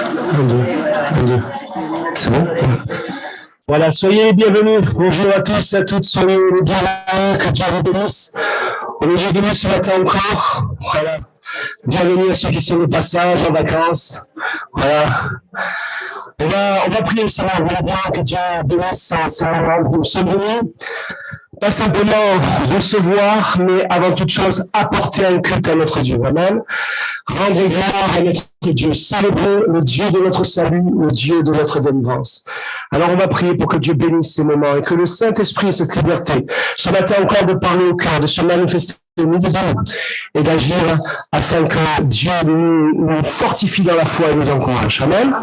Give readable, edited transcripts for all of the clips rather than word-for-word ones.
Un, deux, un, deux. C'est bon? Voilà, soyez les bienvenus. Bonjour à tous et à toutes. Soyez les bienvenus. Que Dieu vous bénisse. On est bienvenus ce matin encore. Voilà. Bienvenue à ceux qui sont de passage, en vacances. Voilà. On va prier le Seigneur. Vous voulez bien que Dieu bénisse ce moment où nous sommes venus. Pas simplement recevoir, mais avant toute chose, apporter un culte à notre Dieu. Amen. Rendre gloire à notre Dieu. Célébrer le Dieu de notre salut, le Dieu de notre délivrance. Alors on va prier pour que Dieu bénisse ces moments et que le Saint-Esprit ait cette liberté, ce matin encore, de parler au cœur, de se manifester au milieu de nous et d'agir afin que Dieu nous fortifie dans la foi et nous encourage. Amen.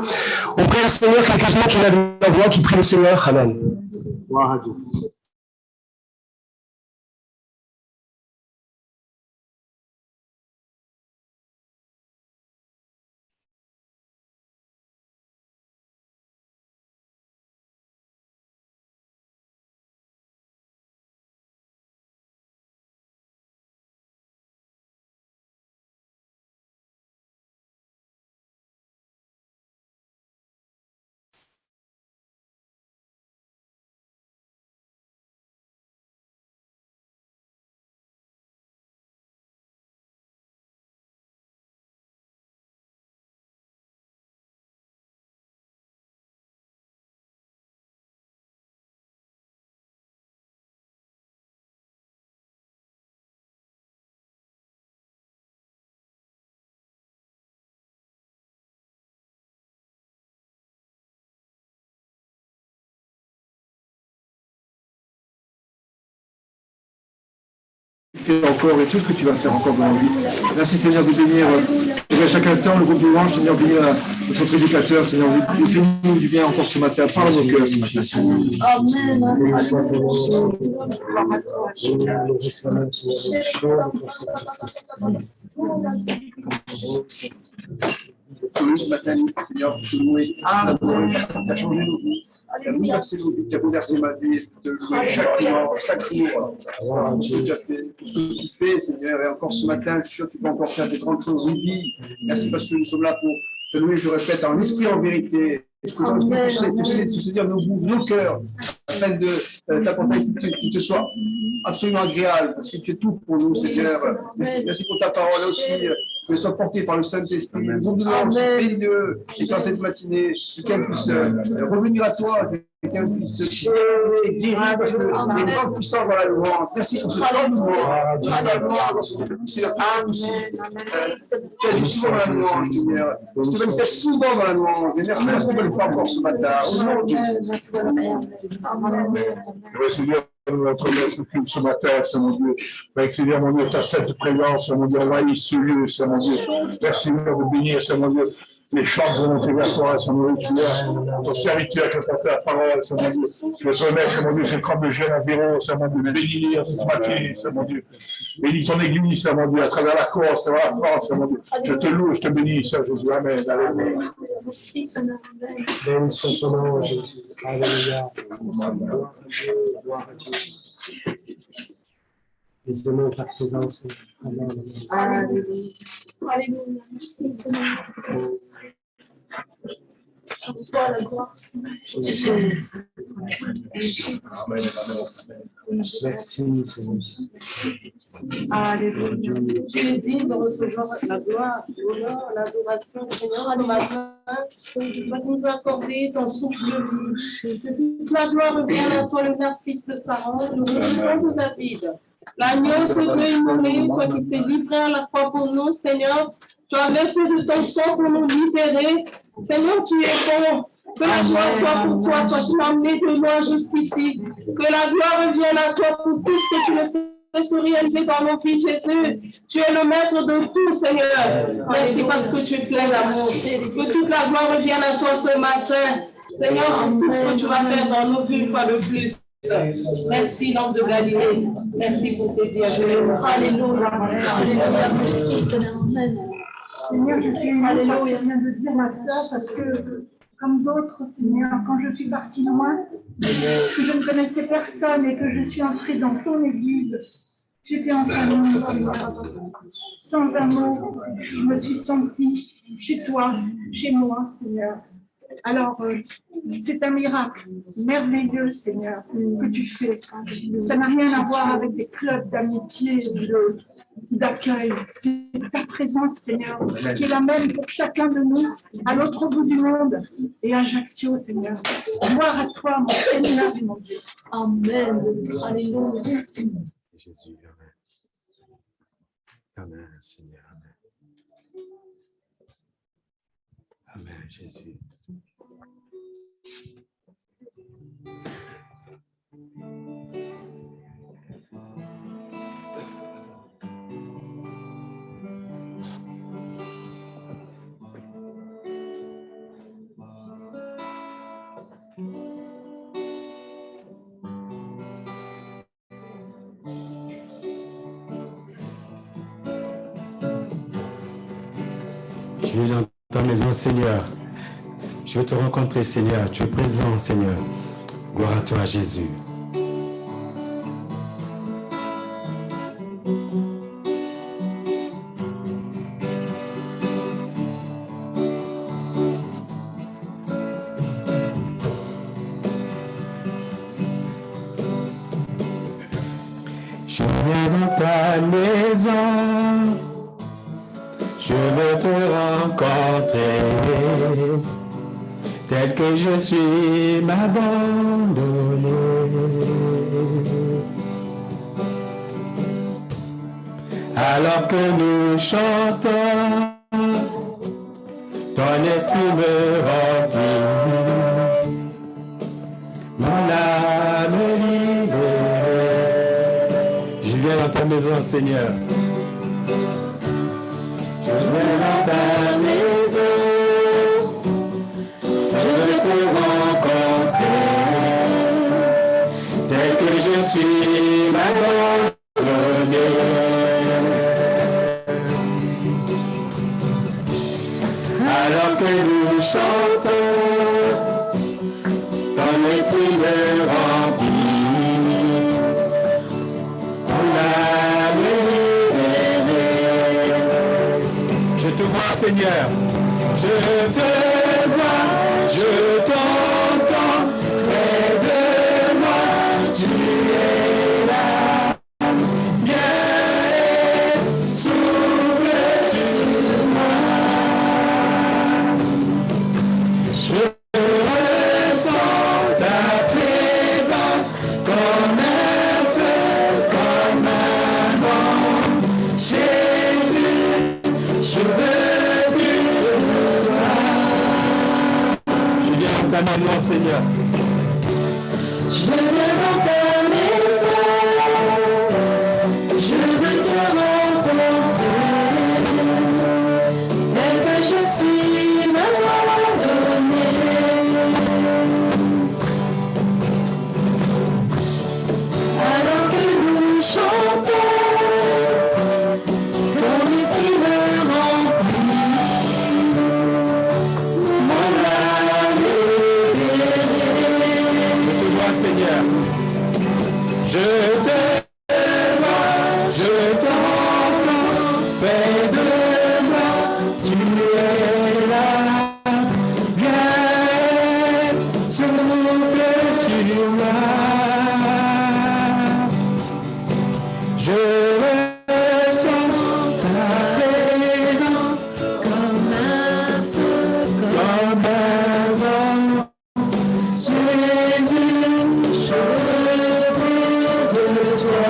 On prie le Seigneur, quelques-uns qui lèvent la voix, qui prient le Seigneur. Amen. Gloire à Dieu. Encore et tout ce que tu vas faire encore dans la vie. Merci Seigneur de bénir à chaque instant le groupe du louange, Seigneur, bénir notre prédicateur, Seigneur, fais-nous du bien encore ce matin, parle nos cœurs ce matin. Ce matin, Seigneur, tu nous es tu as changé nos vies, tu as bouleversé nos vies, tu as bouleversé ma vie, tu as loué chaque jour, tout ce que tu as fait, tout ce que tu fais, Seigneur, et encore ce matin, je suis sûr que tu peux encore faire des grandes choses en vie. Merci parce que nous sommes là pour te louer, je répète, en esprit, en vérité. Tu sais dire nos cœurs, afin de t'apporter qui te soit absolument agréable, parce que tu es tout pour nous, Seigneur. Merci pour ta parole aussi, que soit portée par le Saint-Esprit. Le monde de l'ange, bénis-le, et dans cette matinée, quelqu'un puisse revenir à toi, quelqu'un puisse se guérir, parce que les grands puissants dans la louange. Merci pour ce temps de louange. C'est le âme aussi. Tu agis souvent dans la louange, Seigneur. Tu te manifestes souvent dans la louange. Et merci parce qu'on peut le faire encore ce matin. Au nom de Jésus. Seigneur, notre culte ce matin, c'est mon Dieu. Seigneur, mon Dieu, ta sainte présence, mon Dieu, envahit ce lieu, c'est mon Dieu. Merci, Seigneur, de bénir, c'est mon Dieu. Les chants vont monter vers toi, c'est mon Dieu, tu es ton serviteur qui a porté la parole, c'est mon Dieu. Je te remets, c'est mon Dieu, ces trembles de jeunes environ, c'est mon Dieu. Bénis-les ce matin, c'est mon Dieu. Bénis ton église, c'est mon Dieu, à travers la Corse, à travers la France, c'est mon Dieu. Je te loue, je te bénis, Seigneur Jésus. Amen. Alléluia. Béni soit ton nom, Jésus. Alléluia. Gloire à Dieu. Les donnons ta présence. Amen. Alléluia. Alléluia. Merci, Seigneur. Toi, la gloire, Seigneur. Merci, Seigneur. Alléluia. Tu es digne de recevoir la gloire, l'honneur, l'adoration, Seigneur, ce matin. Tu vas nous accorder ton souffle de vie. Toute la gloire revient à toi, le narcisse de Saron, nous rejetons de David. L'agneau que tu as immolé, toi qui s'est livré à la croix pour nous, Seigneur, tu as versé de ton sang pour nous libérer. Seigneur, tu es bon. Que la gloire soit pour toi, toi qui m'as amené de loin jusqu'ici. Que la gloire revienne à toi pour tout ce que tu ne sais réaliser dans nos vies, Jésus. Tu es le maître de tout, Seigneur. Merci parce que tu es plein d'amour. Que toute la gloire revienne à toi ce matin. Seigneur, pour tout ce que tu vas faire dans nos vies une fois de plus. Merci, l'homme de Galilée. Merci pour tes bienvenus. Alléluia. Alléluia. Merci, Seigneur. Seigneur, je suis émue par ce que vient de dire ma soeur, parce que, comme d'autres, Seigneur, quand je suis partie loin, que je ne connaissais personne et que je suis entrée dans ton église, J'étais en famille, Seigneur. Sans amour, je me suis sentie chez toi, chez moi, Seigneur. Alors, c'est un miracle merveilleux, Seigneur, que tu fais. Ça n'a rien à voir avec des clubs d'amitié, d'accueil. C'est ta présence, Seigneur, qui est la même pour chacun de nous, à l'autre bout du monde et à Ajaccio, Seigneur. Gloire à toi, mon Seigneur et mon Dieu. Amen. Alléluia. Jésus, amen. Amen, Seigneur, amen. Amen, Jésus. Je viens dans ta maison, Seigneur. Je veux te rencontrer, Seigneur. Tu es présent, Seigneur. Gloire à toi, Jésus. Je viens dans ta maison. Je veux te rencontrer, tel que je suis m'abandonner. Alors que nous chantons, ton esprit me remplit, mon âme libérée. Je viens dans ta maison, Seigneur. Je viens dans ta maison, je veux te rencontrer, tel que je suis m'abandonné. Alors que nous chantons, ton esprit me remplit, on âme libérée. Je te vois, Seigneur, je te vois, je t'entends, près de moi, tu es là. Viens, souffle sur moi. Je ressens ta présence comme un feu, comme un vent. Jésus, je veux plus de toi. Je viens dans ta maison, Seigneur. Je viens dans ta maison. Je veux te rencontrer, tel que je suis m'abandonné. Alors que nous chantons, ton esprit me remplit, mon âme libérée. Je te vois, Seigneur. Je te vois, je t'entends, près de moi, tu es là. Viens, souffle sur moi. Je ressens ta présence comme un feu, comme un vent. Jésus, je veux plus de toi.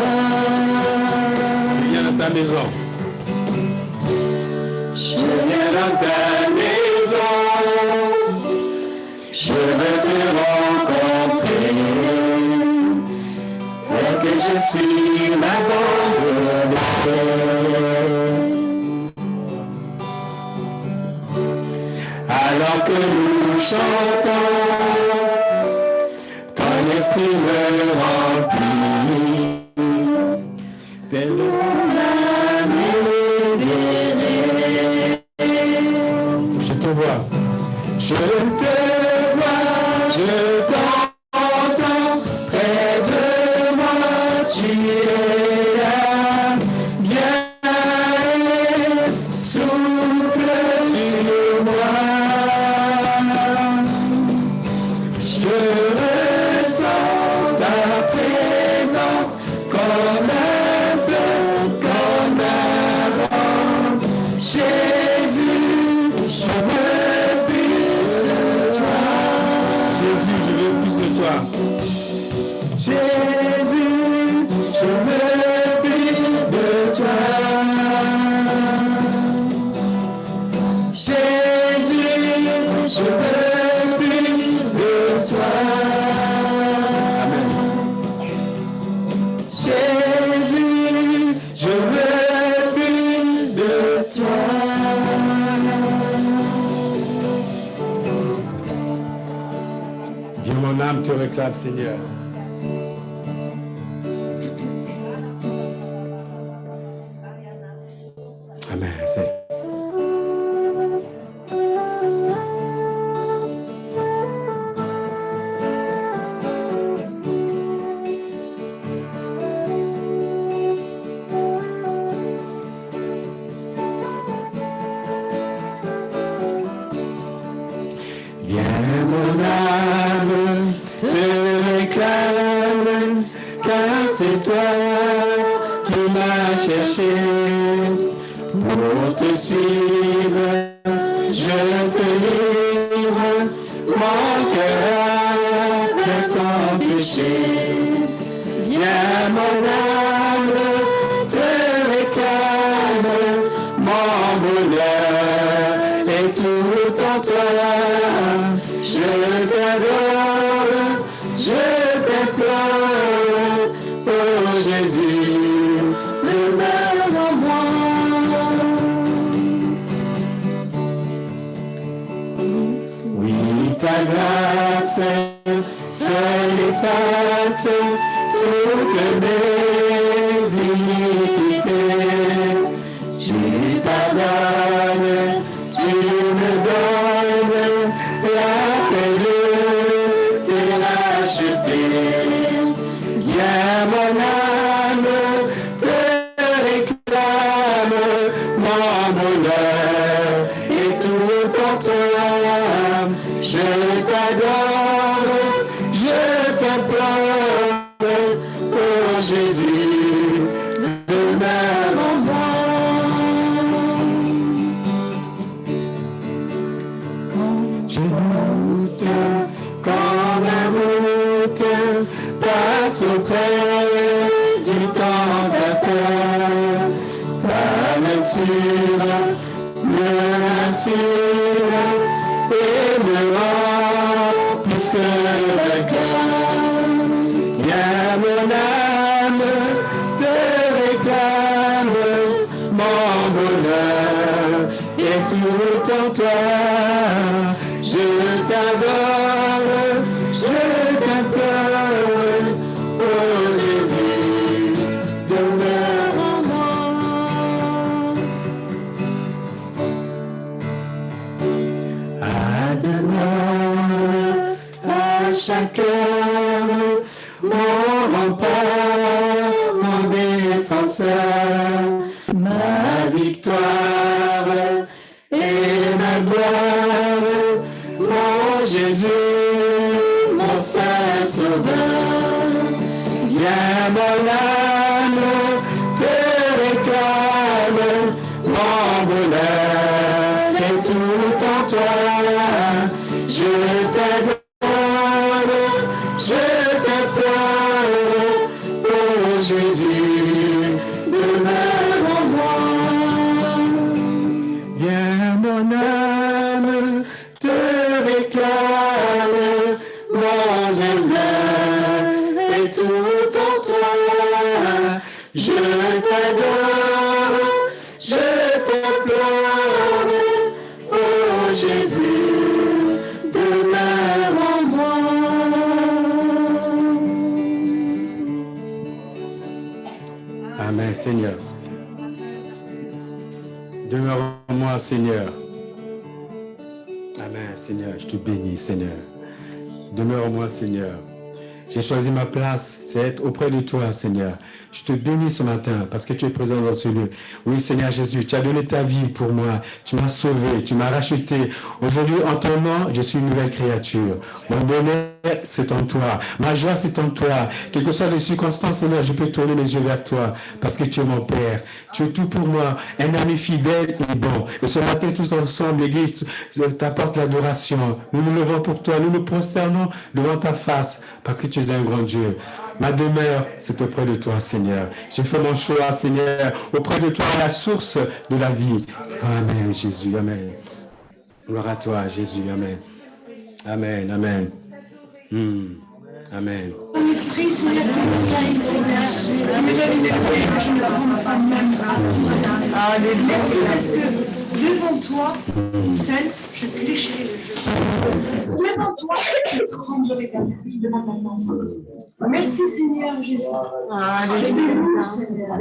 Je viens dans ta maison. Je viens dans ta maison. Je veux te rencontrer, tel que je suis m'abandonner. Alors que nous chantons, ton esprit me remplit, tel mon âme libérée. Je te vois, je te vois, je t'entends, près de moi tu es Jésus, je veux plus de toi. Jésus, je veux plus de toi. Jésus, je veux plus de toi. Amen. Jésus, je veux plus de toi. Viens, mon âme te réclame, Seigneur. Amen. C'est. Viens, mon âme te réclame, car c'est toi qui m'as cherché. Pour te suivre, je te livre, mon cœur avec sans péché. Viens, mon âme te réclame, mon bonheur est tout en toi. Je t'adore, je t'implore, oh Jésus, demeure en moi. Oui, ta grâce seule efface toutes mes iniquités. Tu pardonnes, tu me donnes la paix de tes rachetés. Viens, mon âme te réclame, mon bonheur est tout en toi. Je t'adore, je t'implore, oh Jésus, demeure en moi. Je doute quand ma route passe auprès du tentateur. Ta blessure me rassure et me rend plus que vainqueur. Viens, mon âme te réclame, mon bonheur est tout en toi. Je t'adore, je t'implore, oh Jésus, demeure en moi. À demain, à chaque heure, mon rempart, mon défenseur, ma victoire et ma gloire, mon Jésus, mon seul sauveur. Viens, mon âme te réclame, mon bonheur est tout en toi. Je t'adore, je t'implore, oh Jésus, demeure en moi. Viens, mon âme te réclame, mon Jésus est tout en toi. Je t'adore, je t'implore, oh Jésus, demeure en moi. Amen, Seigneur. Demeure en moi, Seigneur. Amen, Seigneur. Je te bénis, Seigneur. Demeure en moi, Seigneur. J'ai choisi ma place, c'est être auprès de toi, Seigneur. Je te bénis ce matin parce que tu es présent dans ce lieu. Oui, Seigneur Jésus, tu as donné ta vie pour moi. Tu m'as sauvé, tu m'as racheté. Aujourd'hui, en ton nom, je suis une nouvelle créature. Mon bonheur, c'est en toi. Ma joie, c'est en toi. Quelles que soient les circonstances, Seigneur, je peux tourner les yeux vers toi parce que tu es mon Père. Tu es tout pour moi, un ami fidèle et bon. Et ce matin, tous ensemble, l'Église t'apporte l'adoration. Nous nous levons pour toi, nous nous prosternons devant ta face parce que tu es un grand Dieu. Ma demeure, c'est auprès de toi, Seigneur. J'ai fait mon choix, Seigneur. Auprès de toi, la source de la vie. Amen, Jésus. Amen. Gloire à toi, Jésus. Amen. Amen. Amen. Amen. Mon esprit, Seigneur, me guide, Seigneur. Me donne une écoute que je ne comprends pas même pas. Alléluia. Merci parce que devant toi, seul, je fléchirai le jeu. Devant toi, je tremblerai devant ta pensée. Merci, Seigneur Jésus. Alléluia, Seigneur.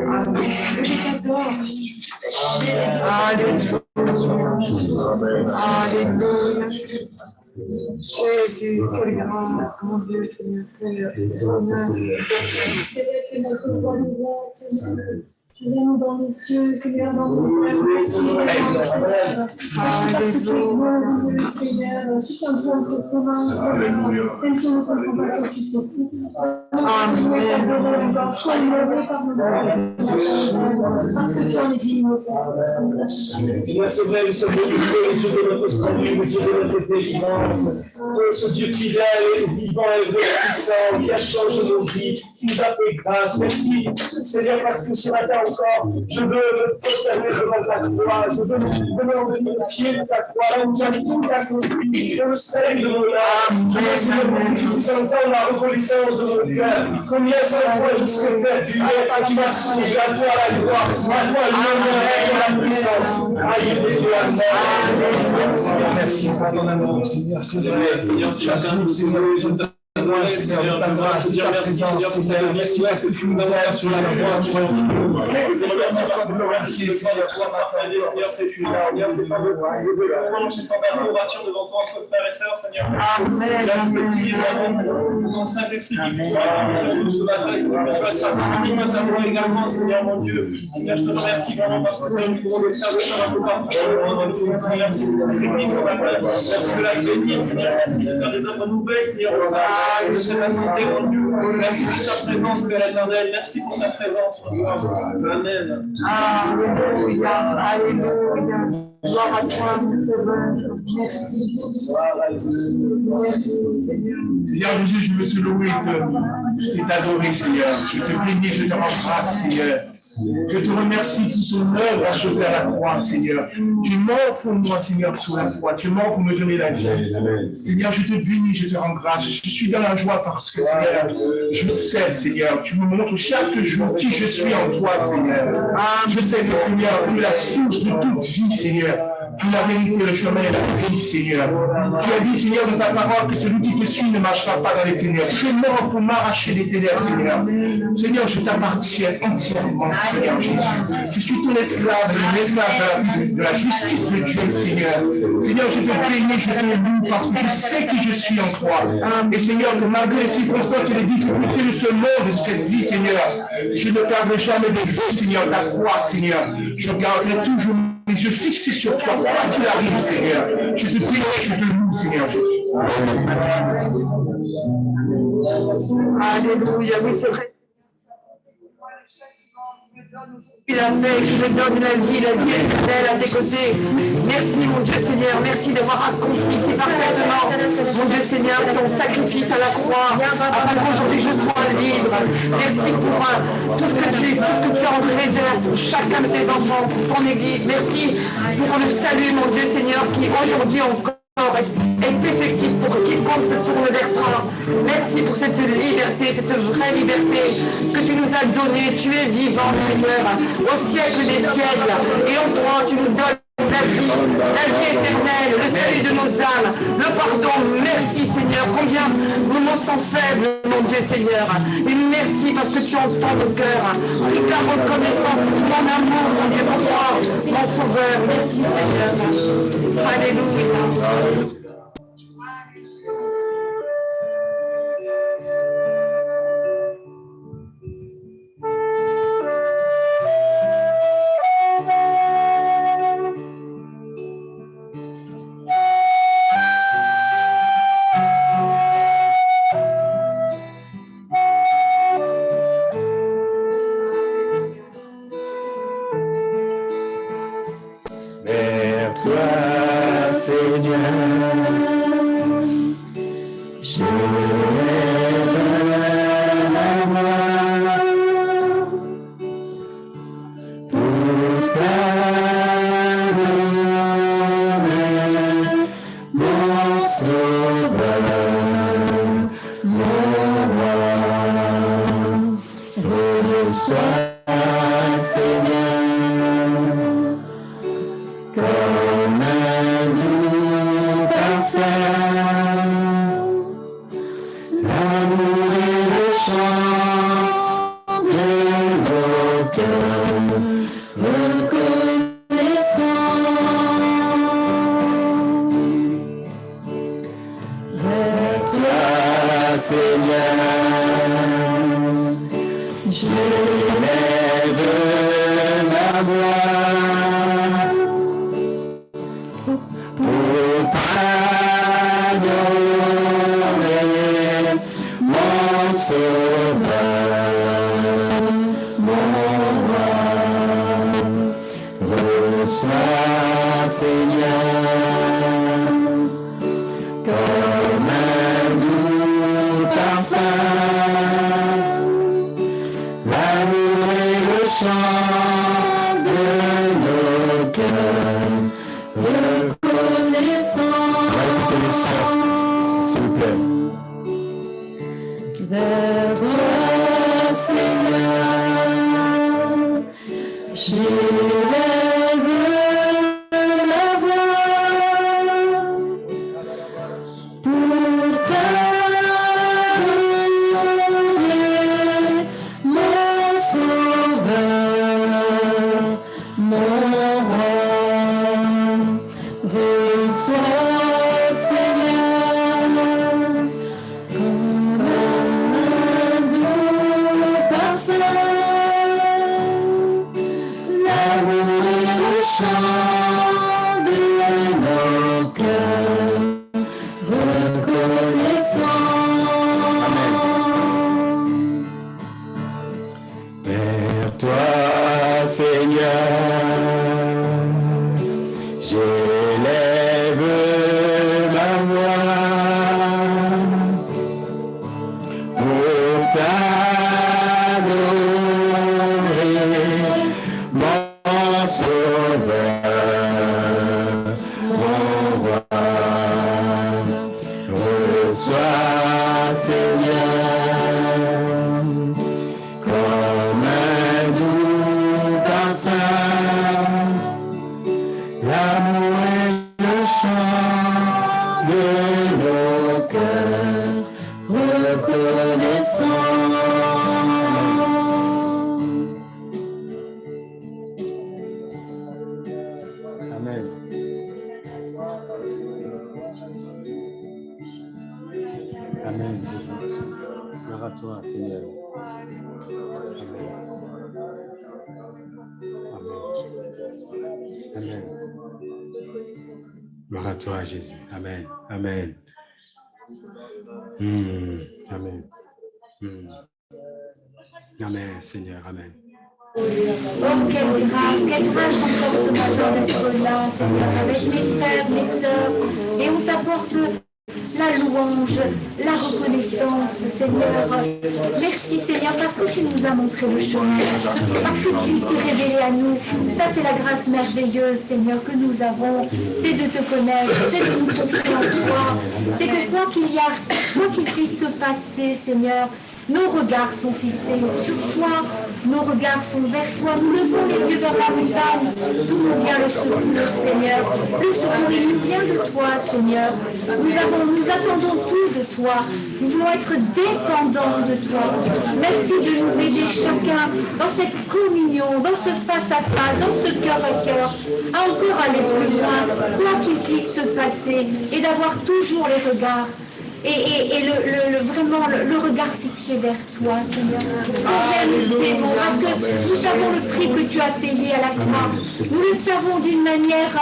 Je t'adore. Alléluia. Alléluia. Jésus, c'est grand, mon Dieu, Seigneur. C'est notre roi du roi, Seigneur. Viens-nous dans les cieux, Seigneur, dans nos cœurs. Merci, Seigneur. Seigneur, soutiens-toi entre tes mains, Seigneur. Même si on ne comprend pas que tu sais tout. Sois honoré par nous. Parce que tu en es digne. Seigneur, c'est vrai, nous sommes bénis, le Dieu de notre salut, le Dieu de notre délivrance. Oh, ce Dieu fidèle et vivant et vrai puissant, qui a changé nos vies, qui nous a fait grâce. Merci, Seigneur, parce que ce matin encore, je veux me prosterner devant ta croix. Je veux me demander le pied de ta croix, là où tu as tout accompli, dans le salut de nos âmes. Je veux, Seigneur, que tu puisses entendre la reconnaissance de mon cœur. Combien cette fois je serais perdu, et tu m'as sauvé, à toi la gloire, à toi l'honneur et la puissance. Amen. Seigneur, merci pour ton amour, Seigneur, c'est vrai. Chaque jour, Seigneur, nous sommes témoins, Seigneur, de ta grâce, de ta présence, Seigneur. Merci parce que tu nous aimes sur la croix. Sois glorifié, Seigneur, sois ma c'est une adoration devant toi entre frères et sœurs, Seigneur. Mon Saint-Esprit qui soit ce matin, que tu fasses sanctifier ta voix également, Seigneur mon Dieu. Seigneur, je te remercie vraiment parce que c'est une fois de faire le chemin un peu partout. Seigneur, merci pour cette église ce matin. Merci de la bénir, Seigneur. Merci de faire des œuvres nouvelles, Seigneur. De cette assemblée, mon Dieu. Merci pour ta présence, Père éternel. Merci pour ta présence, mon Amen. Alléluia. Alléluia. Gloire à toi, mon Sauveur. Merci. Merci, Seigneur. Seigneur Jésus, je veux te louer et t'adorer, Seigneur. Je te bénis, je te rends grâce, Seigneur. Je te remercie pour son œuvre achevée à la croix, Seigneur. Tu es mort pour moi, Seigneur, sur la croix. Tu es mort pour me donner la vie. Seigneur, je te bénis, je te rends grâce. Je suis dans la joie parce que, Seigneur, je sais, Seigneur, tu me montres chaque jour qui je suis en toi, Seigneur. Je sais que, Seigneur, tu es la source de toute vie, Seigneur. Tu es la vérité, le chemin et la vie, Seigneur. Tu as dit, Seigneur, dans ta parole, que celui qui te suit ne marchera pas dans les ténèbres. Tu es mort pour m'arracher des ténèbres, Seigneur. Seigneur, je t'appartiens entièrement, Seigneur Jésus. Je suis ton esclave, l'esclave de la justice de Dieu, Seigneur. Seigneur, je te bénis, je te loue parce que je sais qui je suis en toi. Et Seigneur, que malgré les circonstances et les difficultés de ce monde, de cette vie, Seigneur, je ne perdrai jamais de vue, Seigneur, ta croix, Seigneur. Je garderai toujours les yeux fixés sur toi, quoi qu'il arrive, Seigneur. Je te bénis, je te loue, Seigneur. Alléluia. Oui, c'est vrai. Il a fait, qui me donne la vie éternelle à tes côtés. Merci, mon Dieu Seigneur, merci d'avoir accompli si parfaitement, mon Dieu Seigneur, ton sacrifice à la croix, afin qu'aujourd'hui je sois libre. Merci pour tout ce que tu as en réserve pour chacun de tes enfants, pour ton Église. Merci pour le salut, mon Dieu Seigneur, qui aujourd'hui encore est effectif pour quiconque se tourne vers toi. Merci pour cette liberté, cette vraie liberté que tu nous as donnée. Tu es vivant, Seigneur, au siècle des siècles. Et en toi, tu nous donnes la vie éternelle, le salut de nos âmes, le pardon. Merci, Seigneur. Combien nous nous sommes faibles, mon Dieu, Seigneur. Et merci parce que tu entends nos cœurs. Toute la reconnaissance pour ton amour, mon Dieu, pour toi, mon Sauveur. Merci, Seigneur. Alléluia. Gloire à toi, Jésus. Amen. Amen. Amen. Amen, Seigneur. Amen. Oh, quelle grâce encore ce matin d'être là, Seigneur, avec mes frères, mes sœurs, et on t'apporte la louange, la reconnaissance, Seigneur. Merci, Seigneur, parce que tu nous as montré le chemin, parce que tu t'es révélé à nous. Ça, c'est la grâce merveilleuse, Seigneur, que nous avons. C'est de te connaître, c'est de nous confier en toi. C'est que quoi qu'il puisse se passer, Seigneur, nos regards sont fixés sur toi, nos regards sont vers toi. Nous levons les yeux vers la montagne, d'où nous vient le secours, Seigneur. Le secours, il nous vient de toi, Seigneur. Nous attendons tout de toi. Nous voulons être dépendants de toi. Merci de nous aider chacun dans cette communion, dans ce face-à-face, dans ce cœur à cœur, à encore aller plus loin, quoi qu'il puisse se passer, et d'avoir toujours les regards. Et vraiment le regard fixé vers toi, Seigneur. Oh, c'est bon, parce que nous savons le prix que tu as payé à la croix. Nous le savons d'une manière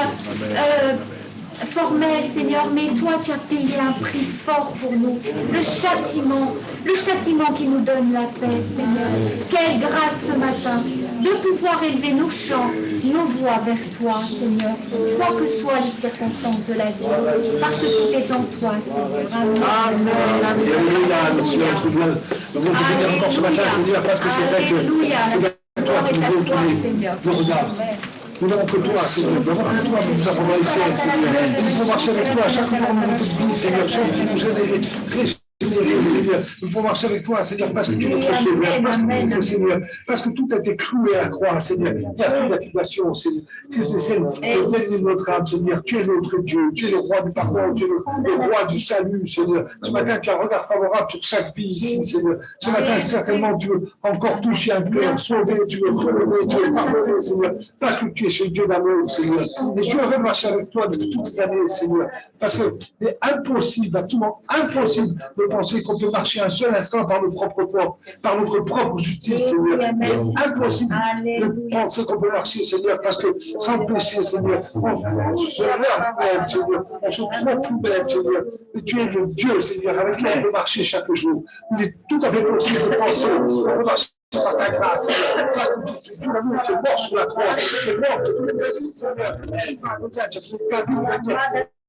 formelle, Seigneur, mais toi, tu as payé un prix fort pour nous. Le châtiment qui nous donne la paix, Seigneur. Quelle grâce ce matin. de pouvoir élever nos chants, nos voix vers toi, Seigneur, quoi que soient les circonstances de la vie, parce que tout est en toi, Seigneur. Amen. Alléluia, Seigneur, notre Dieu. Nous voulons te bénir encore ce matin, Seigneur, parce que c'est vrai que c'est vers toi que nous voulons tourner nos regards. Nous n'avons que toi, Seigneur. Nous n'avons que toi, nous avons dans les ciels, Seigneur. Nous pouvons marcher avec toi chaque jour de notre vie, Seigneur. Chaque jour, nous aider. Seigneur, nous pouvons marcher avec toi, Seigneur, parce que tu es notre sauveur, parce que tu es notre Seigneur, parce que tout a été cloué à la croix, Seigneur. Il n'y a plus d'accusation, Seigneur. C'est les ennemis de notre âme, Seigneur. Tu es notre Dieu, tu es le roi du pardon, tu es le roi du salut, Seigneur. Ce matin, tu as un regard favorable sur chaque vie ici, Seigneur. Ce matin, certainement, tu veux encore toucher un cœur, sauver, tu veux relever, tu veux pardonner, Seigneur, parce que tu es ce Dieu d'amour, Seigneur. Et je veux marcher avec toi depuis toutes ces années, Seigneur, parce que c'est impossible, absolument impossible de penser qu'on peut marcher un seul instant par notre propre foi, par notre propre justice, Seigneur. C'est impossible de penser qu'on peut marcher, Seigneur, parce que sans péché, Seigneur, on se meurt bête, Seigneur, on se trouve plus bête, Seigneur. Et tu es le Dieu, Seigneur, avec qui on peut marcher chaque jour. Il est tout à fait possible de penser qu'on peut marcher par ta grâce. Tu l'amour, c'est mort sur la croix, c'est mort de toute ta vie, Seigneur.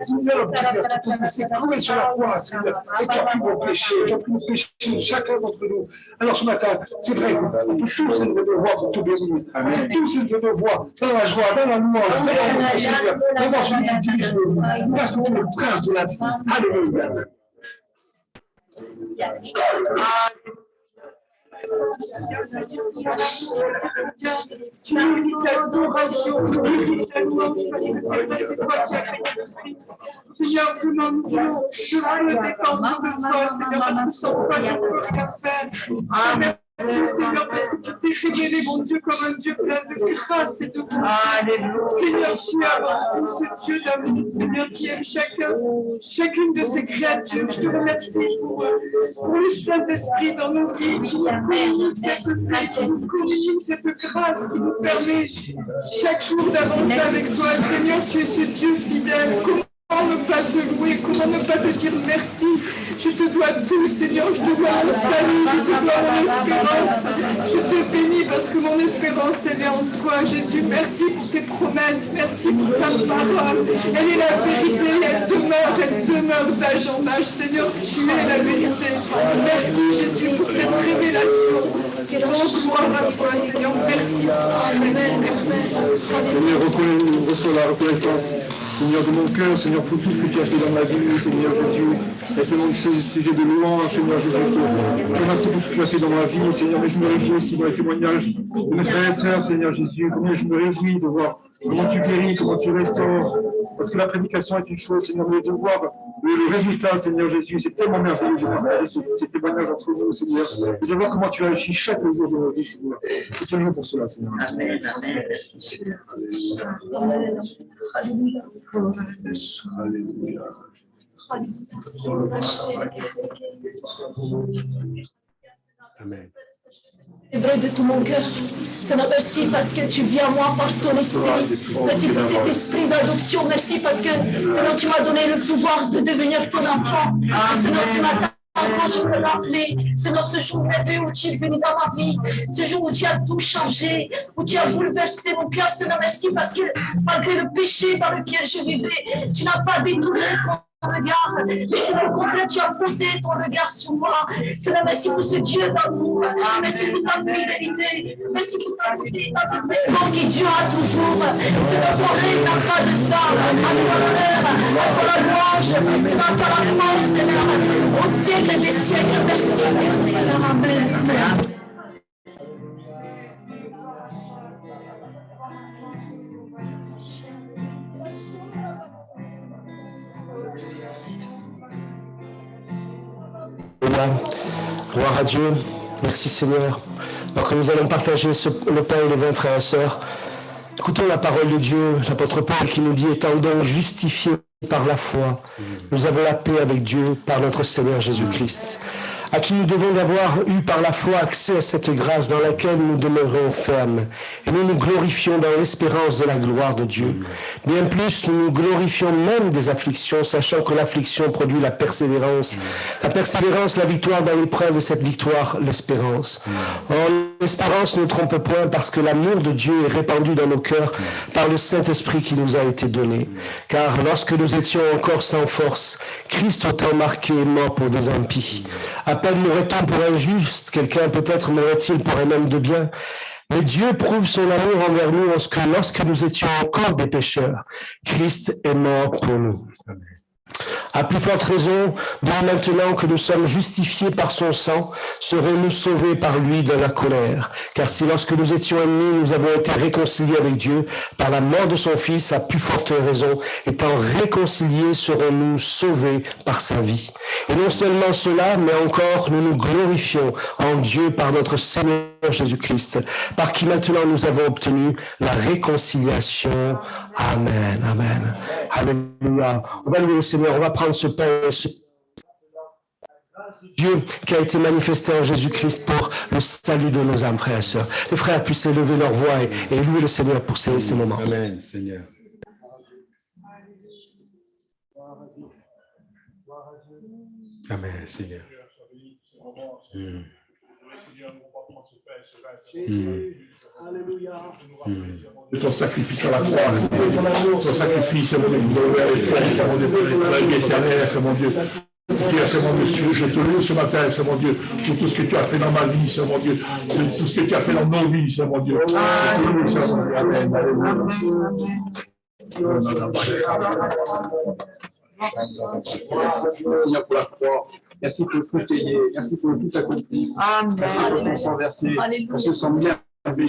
Seigneur, c'est cloué sur la croix, Seigneur, et tu as pris mon péché, tu as pris le péché de chacun d'entre nous. Alors ce matin, c'est vrai qu'on peut tous élever nos voix pour te bénir. On peut tous élever nos voix dans la joie, dans la louange, dans l'amour, Seigneur, devant celui qui dirige nos vies, parce que tu es le prince de la vie. Alléluia. Tu mérites l'adoration, tu mérites la louange, parce que c'est vrai, c'est toi qui as fait le Christ. Seigneur, vraiment, nous voulons dépendre de toi, Seigneur, parce que sans toi, tu ne peux rien faire. Merci, Seigneur, parce que tu t'es révélé, mon Dieu, comme un Dieu plein de grâce et de bonté. Seigneur, tu es avant tout ce Dieu d'amour, Seigneur, qui aime chacune de ses créatures. Je te remercie pour le Saint-Esprit dans nos vies, qui nous communique cette paix, qui nous communique cette grâce, qui nous permet chaque jour d'avancer avec toi. Seigneur, tu es ce Dieu fidèle. Comment ne pas te louer, comment ne pas te dire merci. Je te dois tout, Seigneur, je te dois mon salut, je te dois mon espérance. Je te bénis parce que mon espérance, elle est en toi, Jésus. Merci pour tes promesses, merci pour ta parole. Elle est la vérité, elle demeure d'âge en âge. Seigneur, tu es la vérité. Merci, Jésus, pour cette révélation. Gloire à toi, Seigneur. Merci. Amen. Seigneur, reçois la reconnaissance. Seigneur, de mon cœur, Seigneur, pour tout ce que tu as fait dans ma vie, Seigneur Jésus. Il y a tellement de sujets de louange, Seigneur Jésus. Je te remercie pour ce que tu as fait dans ma vie, Seigneur, mais je me réjouis aussi dans les témoignages de mes frères et sœurs, Seigneur Jésus. Combien je me réjouis de voir comment tu guéris, comment tu restaures. Parce que la prédication est une chose, Seigneur, mais de voir le résultat, Seigneur Jésus, c'est tellement merveilleux de partager ces témoignages entre nous, Seigneur. Et de voir comment tu agis chaque jour de nos vies, Seigneur. Je te loue pour cela, Seigneur. Amen. Amen. Vrai de tout mon cœur. Seigneur, merci parce que tu viens à moi par ton esprit. Merci pour cet esprit d'adoption. Merci parce que, Seigneur, tu m'as donné le pouvoir de devenir ton enfant. Seigneur, ce matin, quand je peux rappeler, Seigneur, ce jour merveilleux où tu es venu dans ma vie, ce jour où tu as tout changé, où tu as bouleversé mon cœur. Seigneur, merci parce que malgré le péché dans lequel je vivais, tu n'as pas détourné ton regard, mais c'est au contraire, tu as posé ton regard sur moi. Seigneur, merci pour ce Dieu d'amour, merci pour ta fidélité, merci pour ta bonté, ta miséricorde qui durera toujours. Seigneur, ton règne n'a pas de fin. À ton honneur, à ton louange, Seigneur, à ta force, Seigneur, au siècle des siècles. Merci, Seigneur, amen. Gloire à Dieu. Merci Seigneur. Alors que nous allons partager le pain et le vin, frères et sœurs, écoutons la parole de Dieu, l'apôtre Paul qui nous dit, étant donc justifiés par la foi, nous avons la paix avec Dieu par notre Seigneur Jésus-Christ, à qui nous devons d'avoir eu par la foi accès à cette grâce dans laquelle nous demeurons fermes. Et nous nous glorifions dans l'espérance de la gloire de Dieu. Bien plus, nous nous glorifions même des afflictions, sachant que l'affliction produit la persévérance. La persévérance, la victoire dans l'épreuve, et cette victoire, l'espérance. Or, espérance ne trompe point parce que l'amour de Dieu est répandu dans nos cœurs par le Saint-Esprit qui nous a été donné. Car lorsque nous étions encore sans force, Christ autant marqué est mort pour des impies. À peine mourrait-on pour un juste, quelqu'un peut-être mourrait-il pour un homme de bien. Mais Dieu prouve son amour envers nous lorsque nous étions encore des pécheurs. Christ est mort pour nous. À plus forte raison, donc maintenant que nous sommes justifiés par son sang, serons-nous sauvés par lui de la colère. Car si lorsque nous étions ennemis, nous avons été réconciliés avec Dieu par la mort de son Fils, à plus forte raison, étant réconciliés, serons-nous sauvés par sa vie. Et non seulement cela, mais encore nous nous glorifions en Dieu par notre Seigneur Jésus-Christ, par qui maintenant nous avons obtenu la réconciliation. Amen, amen. Alléluia. On va louer le Seigneur, on va prendre ce pain et ce Dieu qui a été manifesté en Jésus-Christ pour le salut de nos âmes, frères et sœurs. Les frères puissent élever leur voix et louer le Seigneur pour ces moments. Amen, Seigneur. Amen, Seigneur. De ton sacrifice à la croix, ton sacrifice, c'est mon Dieu, c'est mon Dieu. C'est mon Dieu, je te loue ce matin, c'est mon Dieu, pour tout ce que tu as fait dans ma vie, c'est mon Dieu, pour tout ce que tu as fait dans nos vies, c'est mon Dieu. Seigneur, pour la croix. Merci pour tout payé, merci pour tout accompli. Merci pour ton sang versé. On se sent bien. C'est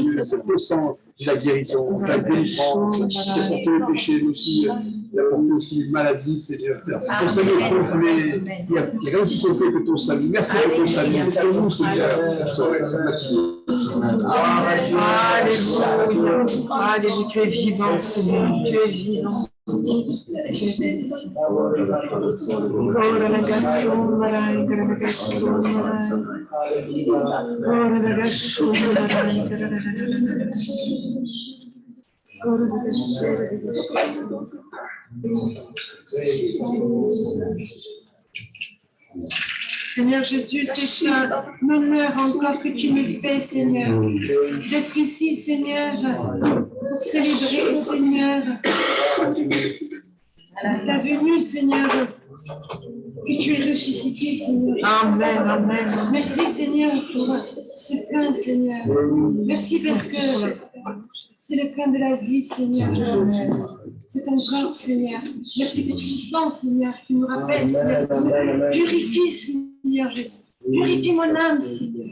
le sang de la guérison, de la délivrance, qui a porté le péché aussi, il a porté aussi une maladie, Seigneur. Ton salut est complet, il n'y a rien qui complet que ton salut. Merci pour ton salut, pour nous, Seigneur. Alléluia, tu es vivant, Seigneur, tu es vivant. Seigneur Jésus, c'est un honneur encore que tu me fais, Seigneur, d'être ici, Seigneur, pour célébrer, Seigneur, ta venue, Seigneur, que tu es ressuscité, Seigneur. Amen, amen. Merci, Seigneur, pour ce pain, Seigneur. Merci parce que c'est le pain de la vie, Seigneur. C'est ton corps, Seigneur. Merci pour ce sang, Seigneur, qui nous rappelle, Seigneur. Purifie, Seigneur Jésus. Purifie mon âme, Seigneur.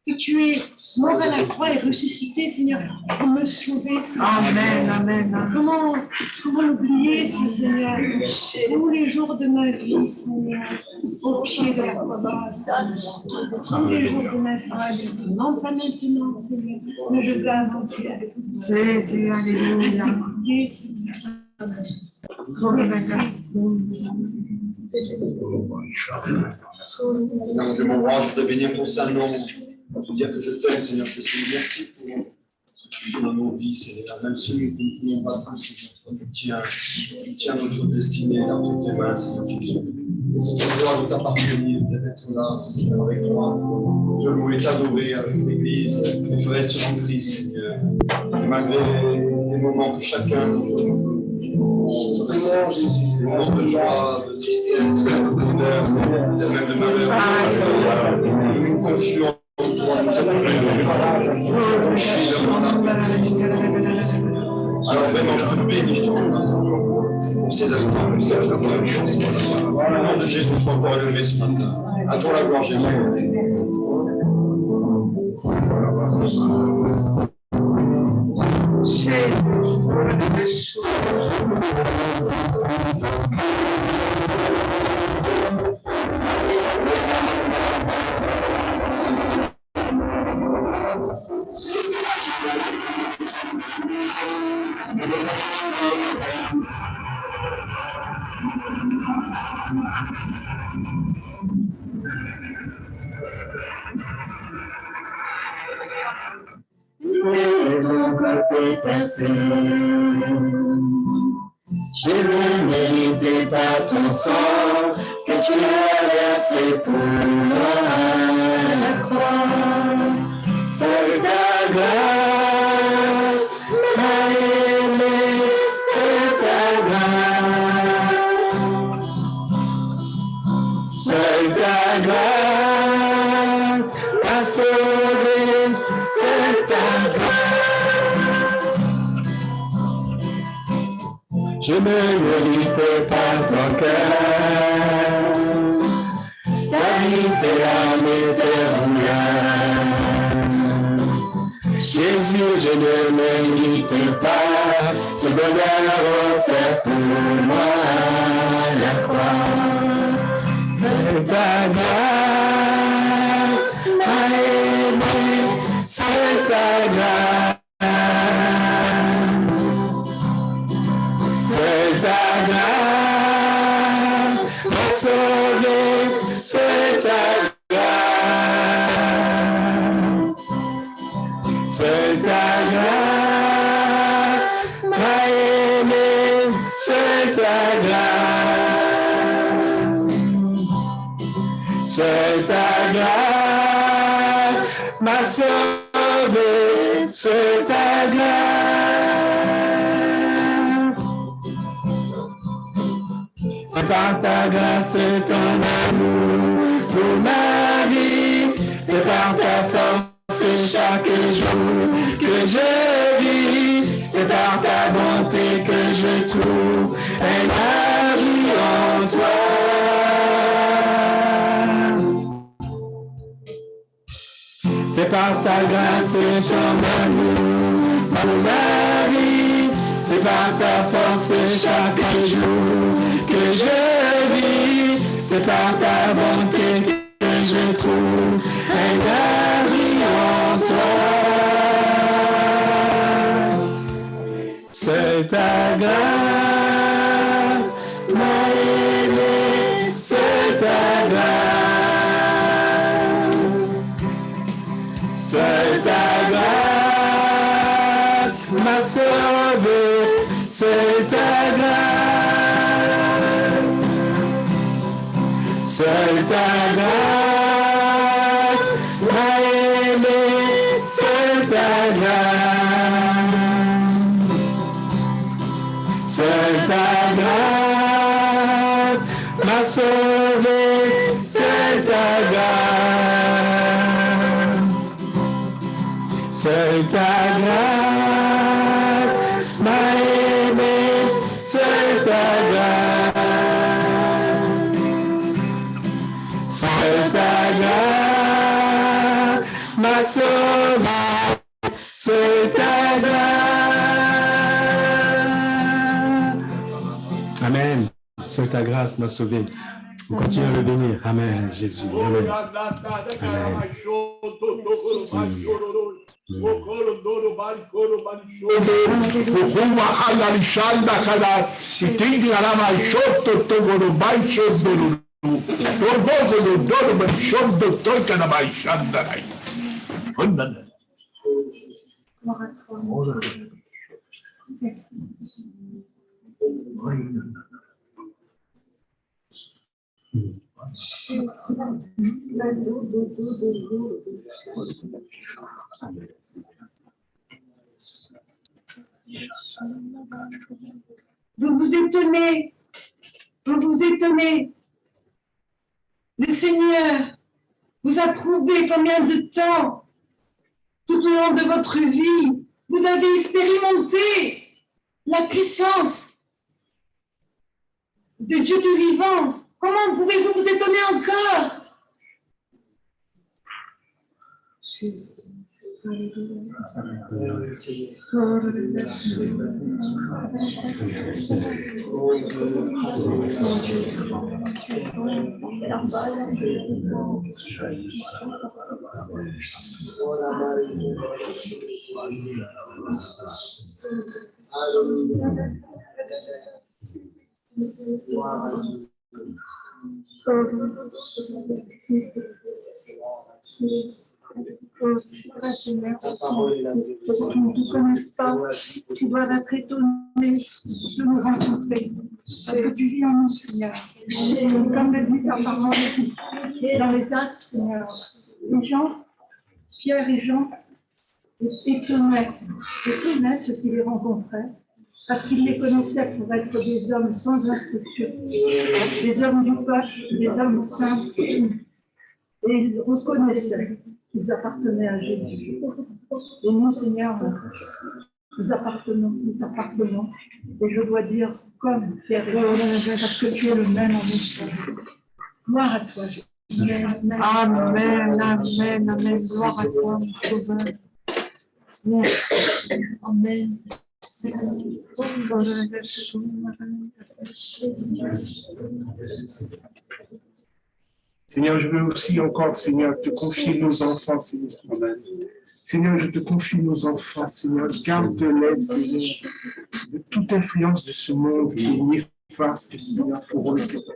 Que tu es mort à la croix et ressuscité, Seigneur, pour me sauver, Seigneur. Amen, amen. Comment l'oublier, Seigneur, tous les jours de ma vie, Seigneur, au pied de la croix. Tous les jours de ma vie. Non pas maintenant, Seigneur, mais je veux avancer avec vous. Jésus, alléluia. Seigneur, de mon roi, je voudrais bénir ton saint nom, te dire que je t'aime, Seigneur Jésus. Merci pour ce que tu fais dans nos vies, Seigneur. Même si nous ne pouvons pas tous, Seigneur, tu tiens notre destinée dans tes mains, Seigneur Jésus. Et c'est une gloire de t'appartenir, d'être là, Seigneur, avec toi. Te louer, t'adorer avec l'Église, les frères et sœurs en Christ, Seigneur. Et malgré les moments que chacun vraiment, Jésus, des moments de joie, de tristesse, de bonheur, même de malheur, nous confions en toi, alors vraiment, je te bénis, je te remercie pour ces instants, pour ces instants, le nom de Jésus soit encore élevé ce matin. À toi la gloire, Jésus. Et ton côté percé, je ne méritais pas ton sang que tu as versé pour moi à la croix. je ne mérite pas ton cœur. Ta vérité l'âme éternelle. Jésus, je ne mérite pas ce bonheur offert pour moi à la croix. C'est ta grâce m'a aimé, c'est ta grâce. C'est ta grâce m'a sauvé, c'est ta grâce. C'est ta grâce m'a aimé, c'est ta grâce. C'est ta grâce m'a sauvé, c'est ta grâce. C'est par ta grâce et ton amour pour ma vie. C'est par ta force chaque jour que je vis. C'est par ta bonté que je trouve un abri en toi. C'est par ta grâce et ton amour pour ma vie. C'est par ta force chaque jour que je vis. C'est par ta bonté que je trouve un abri en toi. C'est ta grâce m'a aimé, c'est ta grâce. C'est ta grâce m'a sauvé, c'est ta grâce. C'est ta grâce m'a aimé, c'est ta grâce. C'est ta grâce m'a sauvé, c'est ta grâce. C'est ta grâce m'a aimé, c'est ta grâce. C'est ta grâce m'a sauvé, c'est ta grâce. Amen. C'est ta grâce m'a sauvé. On continue à le bénir. Amen, Jésus. Amen. Amen. Vous vous étonnez, vous vous étonnez. Le Seigneur vous a prouvé combien de temps, tout au long de votre vie, vous avez expérimenté la puissance de Dieu tout vivant. Comment pouvez-vous vous étonner encore? Seigneur, tu ne te connaisses pas, tu dois être étonné de nous rencontrer, parce que tu vis en nous, Seigneur. Comme le dit ta parole, dans les actes, Seigneur, les gens, Pierre et Jean, étonnaient ceux qui les rencontraient, parce qu'ils les connaissaient pour être des hommes sans instruction, des hommes du peuple, des hommes saints, et ils reconnaissaient qu'ils appartenaient à Jésus. Et nous, Seigneur, nous appartenons. Et je dois dire, comme Pierre, parce que tu es le même en nous. Gloire à toi, Jésus. Amen, amen, amen. Gloire à toi, mon Sauveur. Amen. Seigneur, je veux aussi encore, Seigneur, te confier nos enfants, Seigneur. Seigneur, je te confie nos enfants, Seigneur. Garde-les, Seigneur, de toute influence de ce monde qui est néfaste, Seigneur, pour eux, Seigneur.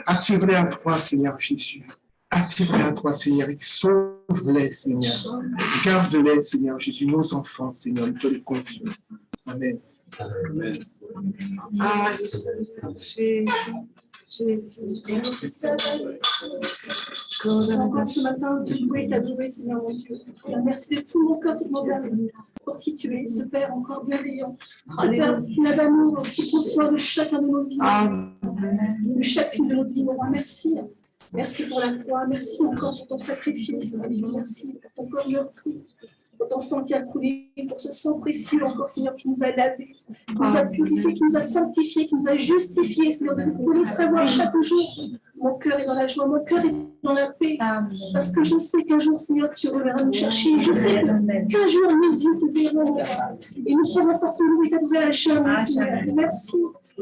Attire-les à toi, Seigneur Jésus. Attire-les à toi, Seigneur, et sauve-les, Seigneur. Garde-les, Seigneur Jésus, nos enfants, Seigneur, nous te les confions. Amen. Amen. Ah, Jésus. Encore ce matin, te louer et t'adorer, Seigneur mon Dieu. Merci de tout mon cœur, toute mon âme, pour qui tu es, ce Père encore bienveillant, ce Père qui n'a d'amour, qui prend soin de chacun de nos vies, de chacune de nos vies, mon roi. Merci. Merci pour la croix, merci encore pour ton sacrifice, merci pour ton corps meurtri, pour ton sang qui a coulé, pour ce sang précieux encore, Seigneur, qui nous a lavé, qui nous a purifié, qui nous a sanctifié, qui nous a justifié, Seigneur, de nous savoir chaque jour. Mon cœur est dans la joie, mon cœur est dans la paix, parce que je sais qu'un jour, Seigneur, tu reviendras nous chercher. Je sais qu'un jour, nos yeux te verront et nous pourrons porter nous et t'adorer à jamais, Seigneur. Merci.